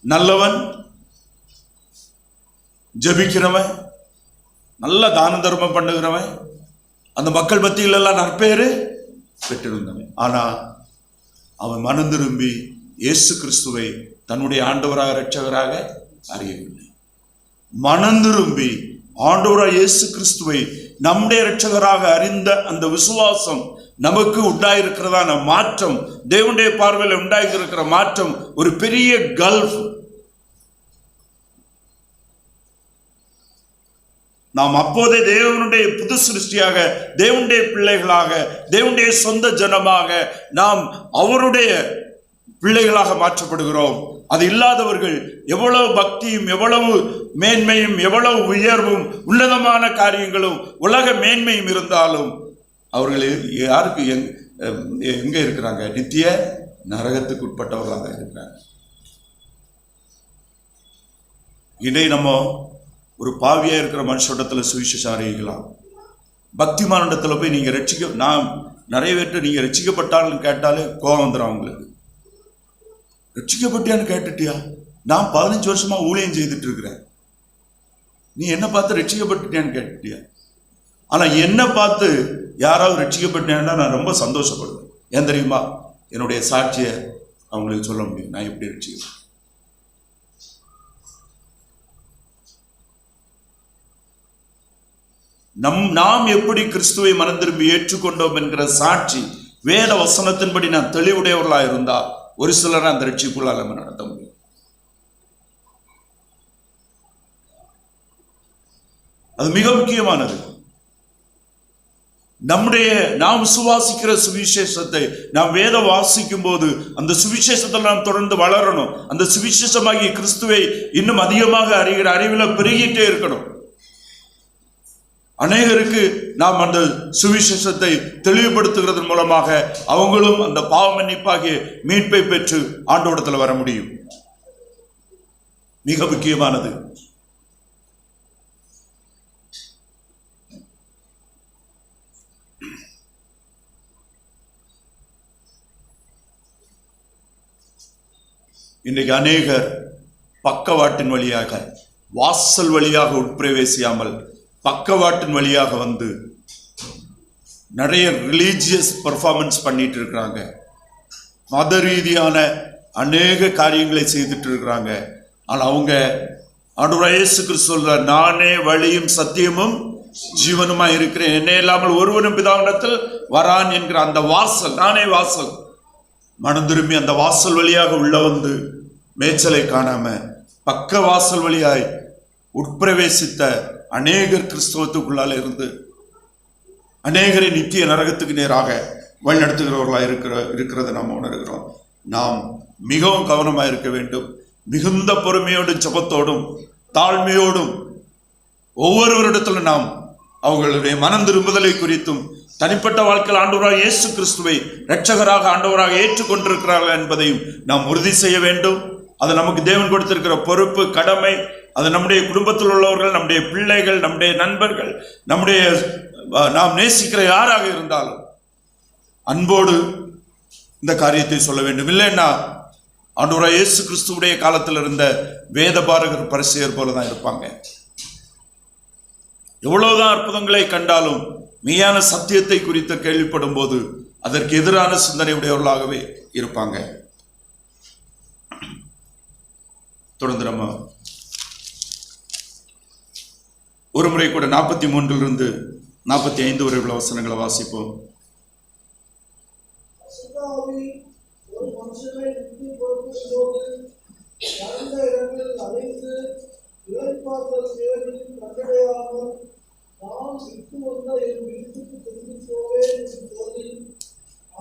நல்லவன், ஜெபிக்கிறவன், நல்ல தான தர்மம் பண்ணுகிறவன், அந்த மக்கள் மத்தியில் எல்லாம் நற்பேறு பெற்றிருந்தவன். ஆனா அவன் மனம் திரும்பி இயேசு கிறிஸ்துவை தன்னுடைய ஆண்டவராக இரட்சகராக அறியவில்லை. மனம் திரும்பி ஆண்டவராக இயேசு கிறிஸ்துவை நம்முடைய இரட்சகராக அறிந்த அந்த விசுவாசம் நமக்கு உண்டாயிருக்கிறதான மாற்றம், தேவனுடைய பார்வையில் உண்டாயிருக்கிற மாற்றம் ஒரு பெரிய கல்ஃப். நாம் அப்போதே தேவனுடைய புது சிருஷ்டியாக, தேவனுடைய பிள்ளைகளாக, தேவனுடைய சொந்த ஜனமாக நாம் அவருடைய பிள்ளைகளாக மாற்றப்படுகிறோம். அது இல்லாதவர்கள் எவ்வளவு பக்தியும், எவ்வளவு மேன்மையும், எவ்வளவு உயர்வும், உன்னதமான காரியங்களும், உலக மேன்மையும் இருந்தாலும் அவர்கள் யாருக்கு எங்க இருக்கிறாங்க? நித்திய நரகத்துக்கு உட்பட்டவர்களாக இருக்கிறாங்க. இடை நம்ம ஒரு பாவியா இருக்கிற மனுஷத்துல சுவிசேஷம் அறிவிக்கலாம். பக்திமானிடத்துல போய் நீங்க நான் நிறைய பேர்ட்டு நீங்க ரட்சிக்கப்பட்டாலும் கேட்டாலே கோபம் வந்துடும் அவங்களுக்கு. ரட்சிக்கப்பட்டியான்னு கேட்டுட்டியா? நான் 15 வருஷமா ஊழியம் செய்துட்டு இருக்கிறேன், நீ என்ன பார்த்து ரட்சிக்கப்பட்டுட்டியான்னு கேட்டுட்டியா? ஆனா என்ன பார்த்து யாராவது ரட்சிக்கப்பட்டேன்னா நான் ரொம்ப சந்தோஷப்படுவேன். ஏன் தெரியுமா? என்னுடைய சாட்சியை அவங்களுக்கு சொல்ல முடியும், நான் எப்படி ரட்சிக்கப்பட்டேன். நாம் எப்படி கிறிஸ்துவை மனம் திரும்பி ஏற்றுக்கொண்டோம் என்கிற சாட்சி வேத வசனத்தின்படி நான் தெளிவுடையவர்களா இருந்தா ஒரு சிலரை அந்த ரட்சிப்புள்ளால் நம்ம நடத்த முடியும். அது மிக முக்கியமானது. நாம் விசுவாசிக்கிற சுவிசேஷத்தை நாம் வேதம் வாசிக்கும் போது அந்த சுவிசேஷத்தில் நாம் தொடர்ந்து வளரணும். அந்த சுவிசேஷமாகிய கிறிஸ்துவை இன்னும் அதிகமாக அறிகிற அறிவில் பெருகிட்டே இருக்கணும். அநேகருக்கு நாம் அந்த சுவிசேஷத்தை தெளிவுபடுத்துகிறதன் மூலமாக அவங்களும் அந்த பாவ மன்னிப்பாகிய மீட்பை பெற்று ஆண்டவரிடத்தில் வர முடியும். மிக முக்கியமானது. இன்றைக்கு அநேகர் பக்கவாட்டின் வழியாக, வாசல் வழியாக உட்பிரவேசியாமல் பக்கவாட்டின் வழியாக வந்து நிறைய ரிலீஜியஸ் பெர்ஃபார்மன்ஸ் பண்ணிட்டு இருக்கிறாங்க. மத ரீதியான அநேக காரியங்களை செய்துட்டு இருக்கிறாங்க. ஆனால் அவங்க ஆண்டவர் இயேசு கிறிஸ்து சொல்றார், நானே வழியும் சத்தியமும் ஜீவனுமாய் இருக்கிறேன், என்னை இல்லாமல் ஒருவனும் பிதாவிடத்தில் வரான் என்கிற அந்த வாசல், நானே வாசல். மனம் திரும்பி அந்த வாசல் வழியாக உள்ள வந்து மேய்ச்சலை காணாம பக்க வாசல் வழியாய் உட்பிரவேசித்த அநேகர் கிறிஸ்தவத்துக்குள்ளால இருந்து அநேகரை நித்திய நரகத்துக்கு நேராக வழிநடத்துகிறவர்களாக இருக்கிறத நாம் உணர்கிறோம். நாம் மிகவும் கவனமாக இருக்க வேண்டும். மிகுந்த பொறுமையோடும் ஜெபத்தோடும் தாழ்மையோடும் ஒவ்வொருவரிடத்திலும் நாம் அவர்களுடைய மனம் திரும்புதலை குறித்தும் தனிப்பட்ட வாழ்க்கையில் ஆண்டவராக இயேசு கிறிஸ்துவை இரட்சகராக ஆண்டவராக ஏற்றுக்கொண்டிருக்கிறார்கள் என்பதையும் நாம் உறுதி செய்ய வேண்டும். அது நமக்கு தேவன் கொடுத்திருக்கிற பொறுப்பு, கடமை. அது நம்முடைய குடும்பத்தில் உள்ளவர்கள், நம்முடைய பிள்ளைகள், நம்முடைய நண்பர்கள், நாம் நேசிக்கிற யாராக இருந்தாலும் அன்போடு இந்த காரியத்தை சொல்ல வேண்டும். இல்லைன்னா ஆண்டவராக இயேசு கிறிஸ்துவுடைய காலத்தில் இருந்த வேதபாரகர் பரிசேயர் போல தான் இருப்பாங்க. எவ்வளவுதான் அற்புதங்களை கண்டாலும் மெய்யான சத்தியத்தை குறித்து கேள்விப்படும் போது அதற்கு எதிரான சிந்தனை உடையவர்களாகவே இருப்பாங்க. தொடர்ந்து நம்ம ஒரு முறை கூட 43 45 வரை உள்ள வசனங்களை வாசிப்போம்.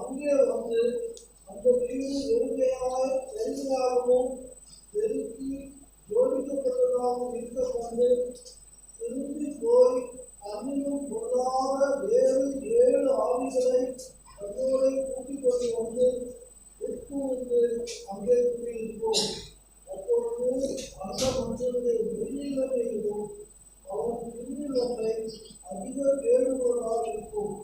அங்கே வந்து அந்த வீடு பெருக்கி ஜோடிக்கப்பட்டதாகவும் இருக்க கொண்டு திரும்பி போய் அன்னையும் பொருளாத வேறு 7 ஆவிகளை அதோடு கூட்டிக் கொண்டு வந்து உட்புகுந்து அங்கே கூடியிருப்போம். அப்பொழுது அந்த மனுஷனுடைய வெளியிலும் அவன் பின்னிலமை அதிக வேறுபடாக இருக்கும்.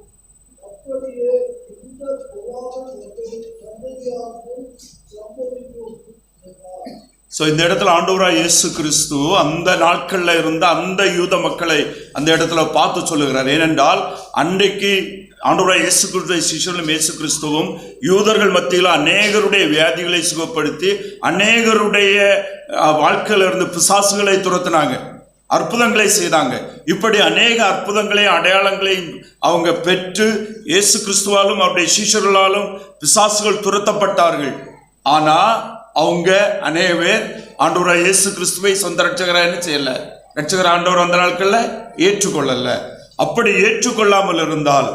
அப்படியே இந்த பொருளாதார சந்ததியாகவும் சம்பவிக்கும். இந்த இடத்துல ஆண்டவராக இயேசு கிறிஸ்து அந்த நாட்கள்ல இருந்த அந்த யூத மக்களை அந்த இடத்துல பார்த்து சொல்லுகிறார். ஏனென்றால் அன்றைக்கு ஆண்டவராக இயேசு கிறிஸ்துவை சிஷ்யர்களும் இயேசு கிறிஸ்துவும் யூதர்கள் மத்தியில் அநேகருடைய வியாதிகளை சுகப்படுத்தி அநேகருடைய வாழ்க்கையில இருந்து பிசாசுகளை துரத்தினாங்க, அற்புதங்களை செய்தாங்க. இப்படி அநேக அற்புதங்களையும் அடையாளங்களையும் அவங்க பெற்று இயேசு கிறிஸ்துவாலும் அவருடைய சீஷர்களாலும் பிசாசுகள் துரத்தப்பட்டார்கள். ஆனா அவங்க அநேக பேர் ஆண்டவராக இயேசு கிறிஸ்துவை சொந்த ரட்சகராக என்ன செய்யல, ரட்சகர் ஆண்டவர் அந்த நாட்கள்ல ஏற்றுக்கொள்ளல. அப்படி ஏற்றுக்கொள்ளாமல் இருந்தால்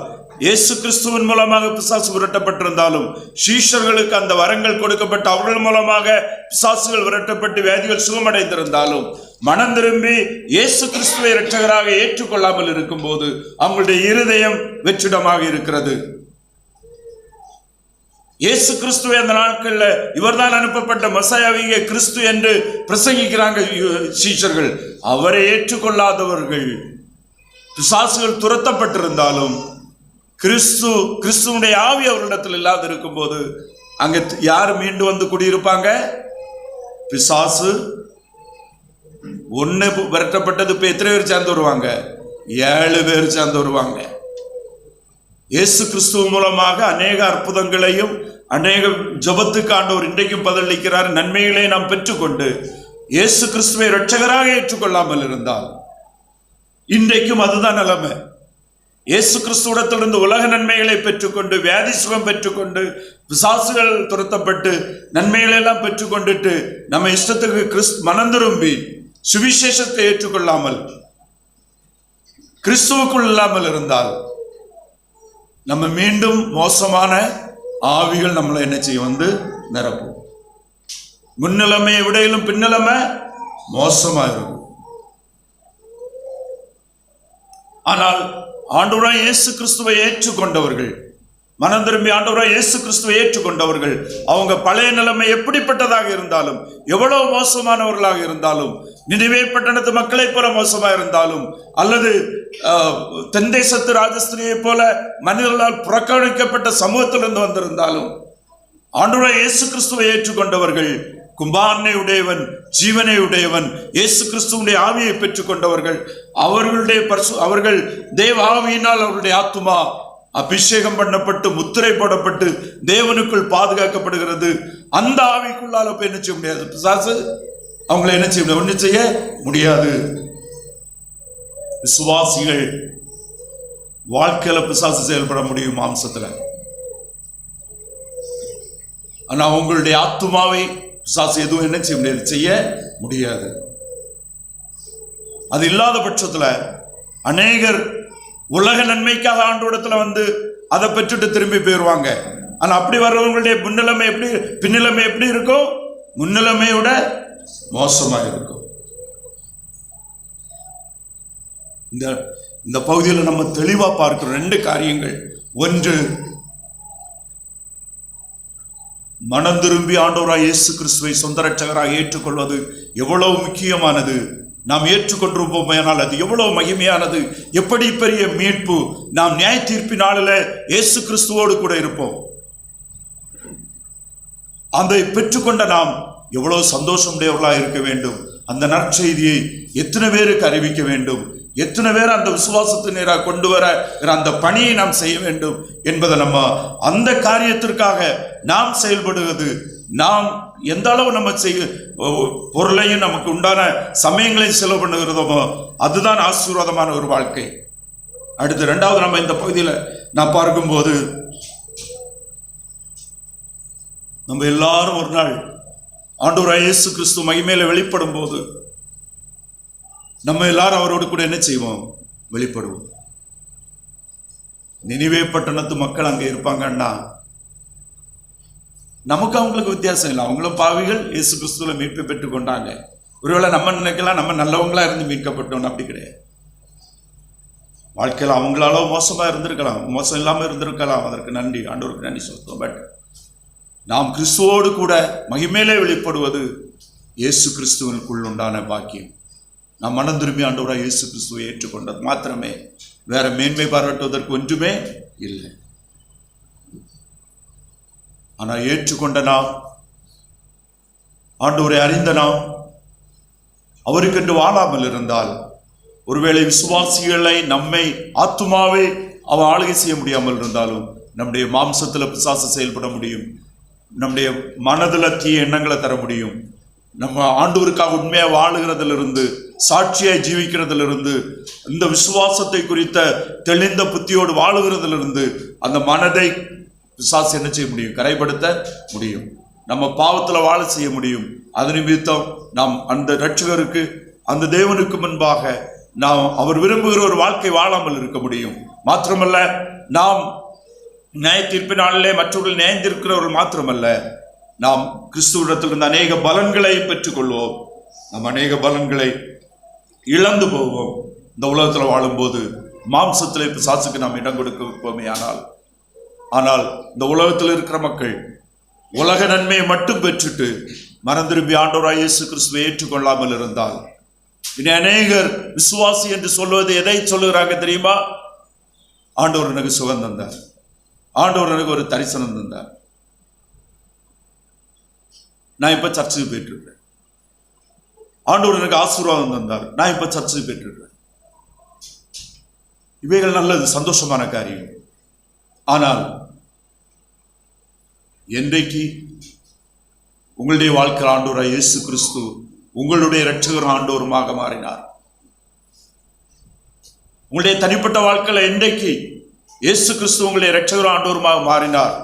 இயேசு கிறிஸ்துவின் மூலமாக பிசாசு விரட்டப்பட்டிருந்தாலும் சீஷர்களுக்கு அந்த வரங்கள் கொடுக்கப்பட்டு அவர்கள் மூலமாக பிசாசுகள் விரட்டப்பட்டு வியாதிகள் சுகமடைந்திருந்தாலும் மனம் திரும்பி இயேசு கிறிஸ்துவை இரட்சகராக ஏற்றுக்கொள்ளாமல் இருக்கும் போது அவங்களுடைய இருதயம் வெற்றிடமாக இருக்கிறது. இயேசு கிறிஸ்துவை அந்த நாட்கள்ல இவர்தான் அனுப்பப்பட்ட மசாயாவிய கிறிஸ்து என்று பிரசங்கிக்கிறாங்க சீஷர்கள். அவரை ஏற்றுக்கொள்ளாதவர்கள் பிசாசுகள் துரத்தப்பட்டிருந்தாலும் கிறிஸ்துவனுடைய ஆவி அவர்களிடத்தில் இல்லாத இருக்கும் போது அங்க யார் மீண்டு வந்து குடியிருப்பாங்க? பிசாசு ஒன்னு விரட்டப்பட்டது. இப்ப எத்தனை பேர் சேர்ந்து வருவாங்க? 7 பேர் சேர்ந்து வருவாங்க. இயேசு கிறிஸ்துவ மூலமாக அநேக அற்புதங்களையும் அநேக ஜெபத்துக்கு ஆண்டவர் இன்றைக்கும் பதிலளிக்கிறார். நன்மைகளை நாம் பெற்றுக்கொண்டு இயேசு கிறிஸ்துவை இரட்சகராக ஏற்றுக்கொள்ளாமல் இருந்தால் இன்றைக்கும் அதுதான் நிலைமை. இயேசு கிறிஸ்துவிடத்திலிருந்து உலக நன்மைகளை பெற்றுக்கொண்டு வியாதி சுகம் பெற்றுக்கொண்டு பிசாசுகள் துரத்தப்பட்டு நன்மைகளை எல்லாம் பெற்றுக்கொண்டுட்டு நம்ம இஷ்டத்துக்கு மனம் திரும்பி சுவிசேஷத்தை ஏற்றுக்கொள்ளாமல் கிறிஸ்துவுக்குள் இல்லாமல் இருந்தால் நம்ம மீண்டும் மோசமான ஆவிகள் நம்மளை என்ன செய்யும் வந்து நிரப்பும். முன்னிலைமையை விடையிலும் பின்னிலைமை மோசமா இருக்கும். ஆனால் ஆண்டவராய் இயேசு கிறிஸ்துவை ஏற்றுக்கொண்டவர்கள், மனம் திரும்பி ஆண்டவராய் இயேசு கிறிஸ்துவை ஏற்றுக்கொண்டவர்கள், அவங்க பழைய நிலைமை எப்படிப்பட்டதாக இருந்தாலும், எவ்வளவு மோசமானவர்களாக இருந்தாலும், நினிவே பட்டணத்து மக்களை போல மோசமா இருந்தாலும், அல்லது தென் தேசத்து ராஜஸ்திரியை போல மனிதர்களால் புறக்கணிக்கப்பட்ட சமூகத்திலிருந்து வந்திருந்தாலும், ஆண்டவராய் இயேசு கிறிஸ்துவை ஏற்றுக்கொண்டவர்கள், குமாரனை உடையவன் ஜீவனை உடையவன் இயேசு கிறிஸ்துவுடைய ஆவியை பெற்றுக் கொண்டவர்கள், அவர்கள் தேவ ஆவியினால் அவருடைய ஆத்துமா அபிஷேகம் பண்ணப்பட்டு முத்திரை போடப்பட்டு தேவனுக்குள் பாதுகாக்கப்படுகிறது. அந்த ஆவிக்குள்ளால போய் என்ன செய்ய முடியாது, பிசாசு அவங்களை என்ன செய்ய முடியாது, ஒன்றும் செய்ய முடியாது. விசுவாசிகள் வாழ்க்கையில பிசாசு செயல்பட முடியும் மாம்சத்துல. ஆனா உங்களுடைய ஆத்துமாவை பிசாசு எதுவும் என்ன செய்ய முடியாது, செய்ய முடியாது. அது இல்லாத பட்சத்துல அநேகர் உலக நன்மைக்காக ஆண்டவரிடத்துல வந்து அதை பெற்றுட்டு திரும்பி போயிடுவாங்க. ஆனா அப்படி வர்றவங்களுடைய பின்னிலைமை எப்படி இருக்கும், முன்னிலைமையோட மோசமா இருக்கும். இந்த பகுதியில் நம்ம தெளிவா பார்க்கிறோம் ரெண்டு காரியங்கள். ஒன்று, மனம் திரும்பி ஆண்டவராய் இயேசு கிறிஸ்துவை சொந்த ரட்சகராக ஏற்றுக்கொள்வது எவ்வளவு முக்கியமானது. நாம் ஏற்றுக்கொண்டிருப்போமேனால் அது எவ்வளவு மகிமையானது, எப்படி பெரிய மீட்பு. நாம் நியாய தீர்ப்பின் நாளில் இயேசு கிறிஸ்துவோடு கூட இருப்போம். அதை பெற்றுக்கொண்ட நாம் எவ்வளவு சந்தோஷமுடையவர்களாக இருக்க வேண்டும். அந்த நற்செய்தியை எத்தனை பேருக்கு அறிவிக்க வேண்டும், எத்தனை பேர் அந்த விசுவாசத்தை நேராக கொண்டு வர அந்த பணியை நாம் செய்ய வேண்டும் என்பதை நம்ம அந்த காரியத்திற்காக நாம் செயல்படுவது, நாம் எந்த அளவு நம்ம பொருளையும் நமக்கு உண்டான சமயங்களையும் செலவு பண்ணுகிறதோ அதுதான் ஆசீர்வாதமான ஒரு வாழ்க்கை. அடுத்து இரண்டாவது, நம்ம இந்த பகுதியில் நான் பார்க்கும்போது நம்ம எல்லாரும் ஒரு நாள் ஆண்டவராய் இயேசு கிறிஸ்து மகிமையில வெளிப்படும் போது நம்ம எல்லாரும் அவரோடு கூட என்ன செய்வோம், வெளிப்படுவோம். நினிவே பட்டணத்து மக்கள் அங்கே இருப்பாங்கன்னா நமக்கு அவங்களுக்கு வித்தியாசம் இல்லை. அவங்களும் பாவிகள், இயேசு கிறிஸ்துவில மீட்பை பெற்றுக் கொண்டாங்க. ஒருவேளை நம்ம நினைக்கலாம் நம்ம நல்லவங்களா இருந்து மீட்கப்பட்டோம், அப்படி கிடையாது. வாழ்க்கையில் அவங்களால மோசமா இருந்திருக்கலாம், மோசம் இல்லாம இருந்திருக்கலாம், அதற்கு நன்றி, ஆண்டவருக்கு நன்றி சொல்லுவோம். பட் நாம் கிறிஸ்துவோடு கூட மகிமையிலே வெளிப்படுவது இயேசு கிறிஸ்துவனுக்குள் உண்டான பாக்கியம். நாம் மனம் திரும்பி ஆண்டவராய் இயேசு கிறிஸ்துவை ஏற்றுக்கொண்டது மாத்திரமே, வேற மேன்மை பாராட்டுவதற்கு ஒன்றுமே இல்லை. ஆனால் ஏற்றுக்கொண்ட நாம், ஆண்டவரை அறிந்த நாம் அவருக்கென்று வாழாமல் இருந்தால், ஒருவேளை விசுவாசிகளை நம்மை ஆத்துமாவை அவன் ஆளுகை செய்ய முடியாமல் இருந்தாலும் நம்முடைய மாம்சத்தில் பிசாசு செயல்பட முடியும், நம்முடைய மனதில் தீய எண்ணங்களை தர முடியும். நம்ம ஆண்டவருக்காக உண்மையாக வாழுகிறதிலிருந்து, சாட்சியாய் ஜீவிக்கிறதிலிருந்து, இந்த விசுவாசத்தை குறித்த தெளிந்த புத்தியோடு வாழுகிறதிலிருந்து அந்த மனதை பிசாசு என்ன செய்ய முடியும், கரைப்படுத்த முடியும். நம்ம பாவத்தில் வாழ செய்ய முடியும். அது நிமித்தம் நாம் அந்த இரட்சகருக்கு, அந்த தேவனுக்கு முன்பாக நாம் அவர் விரும்புகிற ஒரு வாழ்க்கை வாழாமல் இருக்க முடியும். மாத்திரமல்ல, நாம் நியாய தீர்ப்பினாலே மற்றவர்கள் நியாயந்திருக்கிறவர்கள் மாத்திரமல்ல, நாம் கிறிஸ்துவிடத்திலிருந்து அநேக பலன்களை பெற்றுக்கொள்வோம். நாம் அநேக பலன்களை இழந்து போவோம். இந்த உலகத்தில் வாழும்போது மாம்சத்தில் பிசாசுக்கு நாம் இடம் கொடுப்போமே. ஆனால் இந்த உலகத்தில் இருக்கிற மக்கள் உலக நன்மையை மட்டும் பெற்றுட்டு மனம் திரும்பி ஆண்டவராய் இயேசு கிறிஸ்துவை ஏற்றுக்கொள்ளாமல் இருந்தால், இனி அநேகர் விசுவாசி என்று சொல்வது எதை சொல்லுகிறாங்க தெரியுமா? ஆண்டவர் எனக்கு சுகம் தந்தார், ஆண்டவர் எனக்கு ஒரு தரிசனம் தந்தார், நான் இப்ப சர்ச்சுக்கு போயிட்டு இருக்கிறேன், ஆண்டவர் எனக்கு ஆசீர்வாதம் தந்தார், நான் இப்ப சர்ச்சுக்கு போயிட்டு இருக்கிறேன். இவைகள் நல்லது, சந்தோஷமான காரியம். ஆனால் என்றைக்கு உங்களுடைய வாழ்க்கை ஆண்டவராய் இயேசு கிறிஸ்து உங்களுடைய இரட்சகர் ஆண்டவருமாக மாறினார், உங்களுடைய தனிப்பட்ட வாழ்க்கையில என்றைக்கு இயேசு கிறிஸ்து உங்களுடைய இரட்சகர் ஆண்டவருமாக மாறினார்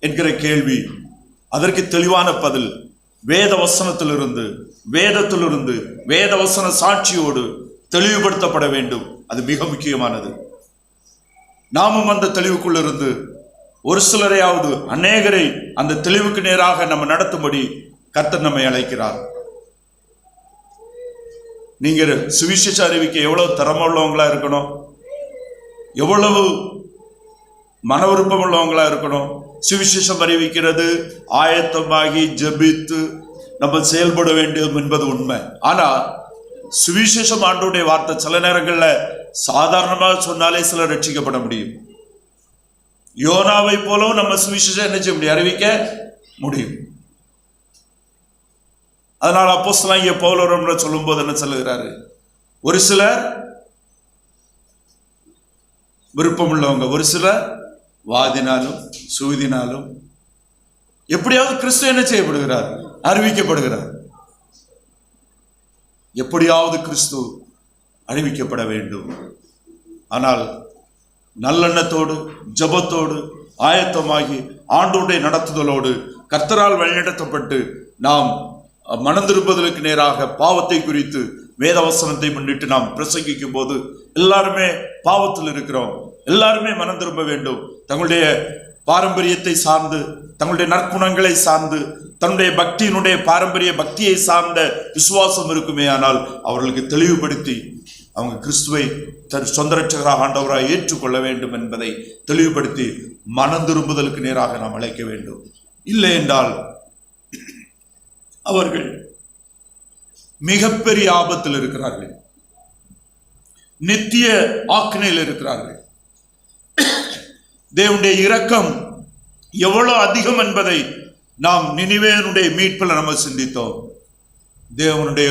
என்கிற கேள்வி, அதற்கு தெளிவான பதில் வேத வசனத்திலிருந்து, வேத வசன சாட்சியோடு தெளிவுபடுத்தப்பட வேண்டும். அது மிக முக்கியமானது. நாமும் அந்த தெளிவுக்குள் இருந்து ஒரு சிலரையாவது அநேகரை அந்த தெளிவுக்கு நேராக நம்ம நடத்தும்படி கர்த்தர் நம்மை அழைக்கிறார். நீங்க சுவிசேஷ அறிவிக்க எவ்வளவு திறமுள்ளவங்களா இருக்கணும், எவ்வளவு மன விருப்பம் உள்ளவங்களா இருக்கணும். சுவிசேஷம் அறிவிக்கிறது ஆயத்தமாகி ஜெபித்து நம்ம செயல்பட வேண்டும் என்பது உண்மை. ஆனா சுவிசேஷம் ஆண்டவருடைய வார்த்தை சில நேரங்கள்ல சாதாரணமாக சொன்னாலே சிலர் ரட்சிக்கப்பட முடியும். யோனாவை போலவும் நம்ம சுவிசேஷம் என்ன செய்ய முடியும், அறிவிக்க முடியும். அதனால அப்போஸ்தலனாகிய பவுல் சொல்லும் போது என்ன சொல்லுகிறாரு, ஒரு சிலர் விருப்பம் உள்ளவங்க, ஒரு சிலர் வாதினாலும் சூதினாலும் எப்படியாவது கிறிஸ்து என்ன செய்யப்படுகிறார், அறிவிக்கப்படுகிறார். எப்படியாவது கிறிஸ்து அறிவிக்கப்பட வேண்டும். ஆனால் நல்லெண்ணத்தோடு ஜபத்தோடு ஆயத்தமாகி ஆண்டோடைய நடத்துதலோடு கர்த்தரால் வழிநடத்தப்பட்டு நாம் மனம் திரும்புதலுக்கு நேராக பாவத்தை குறித்து வேதவசனத்தை முன்னிட்டு நாம் பிரசங்கிக்கும் போது எல்லாருமே பாவத்தில் இருக்கிறோம், எல்லாருமே மனம் திரும்ப வேண்டும். தங்களுடைய பாரம்பரியத்தை சார்ந்து, தங்களுடைய நற்குணங்களை சார்ந்து, தன்னுடைய பக்தியினுடைய பாரம்பரிய பக்தியை சார்ந்த விசுவாசம் இருக்குமே, ஆனால் அவர்களுக்கு தெளிவுபடுத்தி அவங்க கிறிஸ்துவை தன் சொந்த ரட்சகராக ஆண்டவராக ஏற்றுக்கொள்ள வேண்டும் என்பதை தெளிவுபடுத்தி மனம் திரும்புதலுக்கு நேராக நாம் அழைக்க வேண்டும். இல்லை என்றால் அவர்கள் மிகப்பெரிய ஆபத்தில் இருக்கிறார்கள், நித்திய ஆக்கினையில் இருக்கிறார்கள். தேவனுடைய இரக்கம் எவ்வளவு அதிகம் என்பதை நாம் நினிவேனுடைய மீட்பில் நம்ம சிந்தித்தோம். தேவனுடைய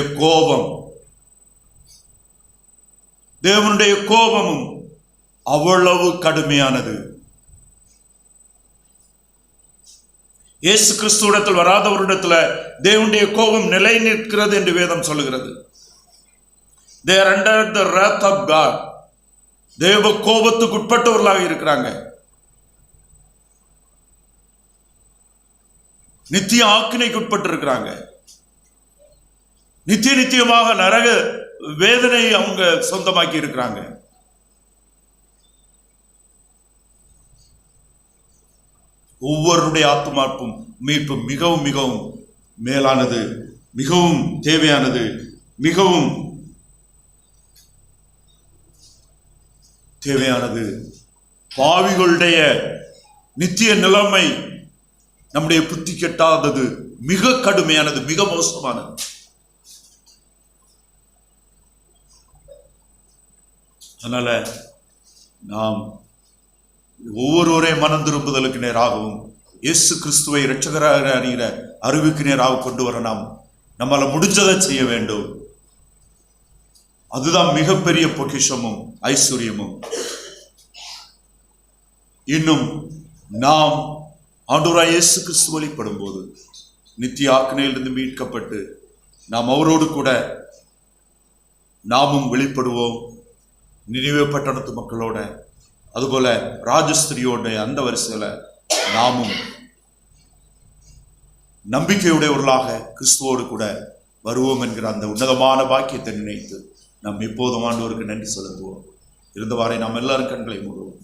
கோபமும் அவ்வளவு கடுமையானது. இயேசு கிறிஸ்துவிடத்தில் வராதவரிடத்துல தேவனுடைய கோபம் நிலை நிற்கிறது என்று வேதம் சொல்லுகிறது. They are under the wrath of God. தேவ கோபத்துக்கு உட்பட்டவர்களாக இருக்கிறாங்க. நித்திய ஆக்கினைக்கு உட்பட்டு இருக்கிறாங்க. நித்தியமாக நரக வேதனை அவங்க சொந்தமாக்கி இருக்கிறாங்க. ஒவ்வொருடைய ஆத்துமார்ப்பும் மீட்பும் மிகவும் மிகவும் மேலானது, மிகவும் தேவையானது, மிகவும் தேவையானது. பாவிகளுடைய நித்திய நிலைமை நம்முடைய புத்தி கெட்டாதது, மிக கடுமையானது, மிக மோசமானது. அதனால நாம் ஒவ்வொருவரே மனம் திரும்புதலுக்கு நேராகவும் இயேசு கிறிஸ்துவை இரட்சகராக அறிகிற அறிவுக்கு நேராக கொண்டு வர நம்மால முடிஞ்சதை செய்ய வேண்டும். அதுதான் மிகப்பெரிய பொக்கிஷமும் ஐஸ்வர்யமும். இன்னும் நாம் ஆண்டவராகிய இயேசு கிறிஸ்து வெளிப்படும் போது நித்திய ஆக்கினையிலிருந்து மீட்கப்பட்டு நாம் அவரோடு கூட நாமும் வெளிப்படுவோம். நினிவே பட்டணத்து மக்களோட, அதுபோல ராஜஸ்திரியோட அந்த வரிசையில நாமும் நம்பிக்கையுடையவர்களாக கிறிஸ்துவோடு கூட வருவோம் என்கிற அந்த உன்னதமான பாக்கியத்தை நினைத்து நாம் எப்போதும் ஆண்டவருக்கு நன்றி செலுத்துவோம். இருந்தவாறே நாம் எல்லாரும் கண்களை மூடுவோம்.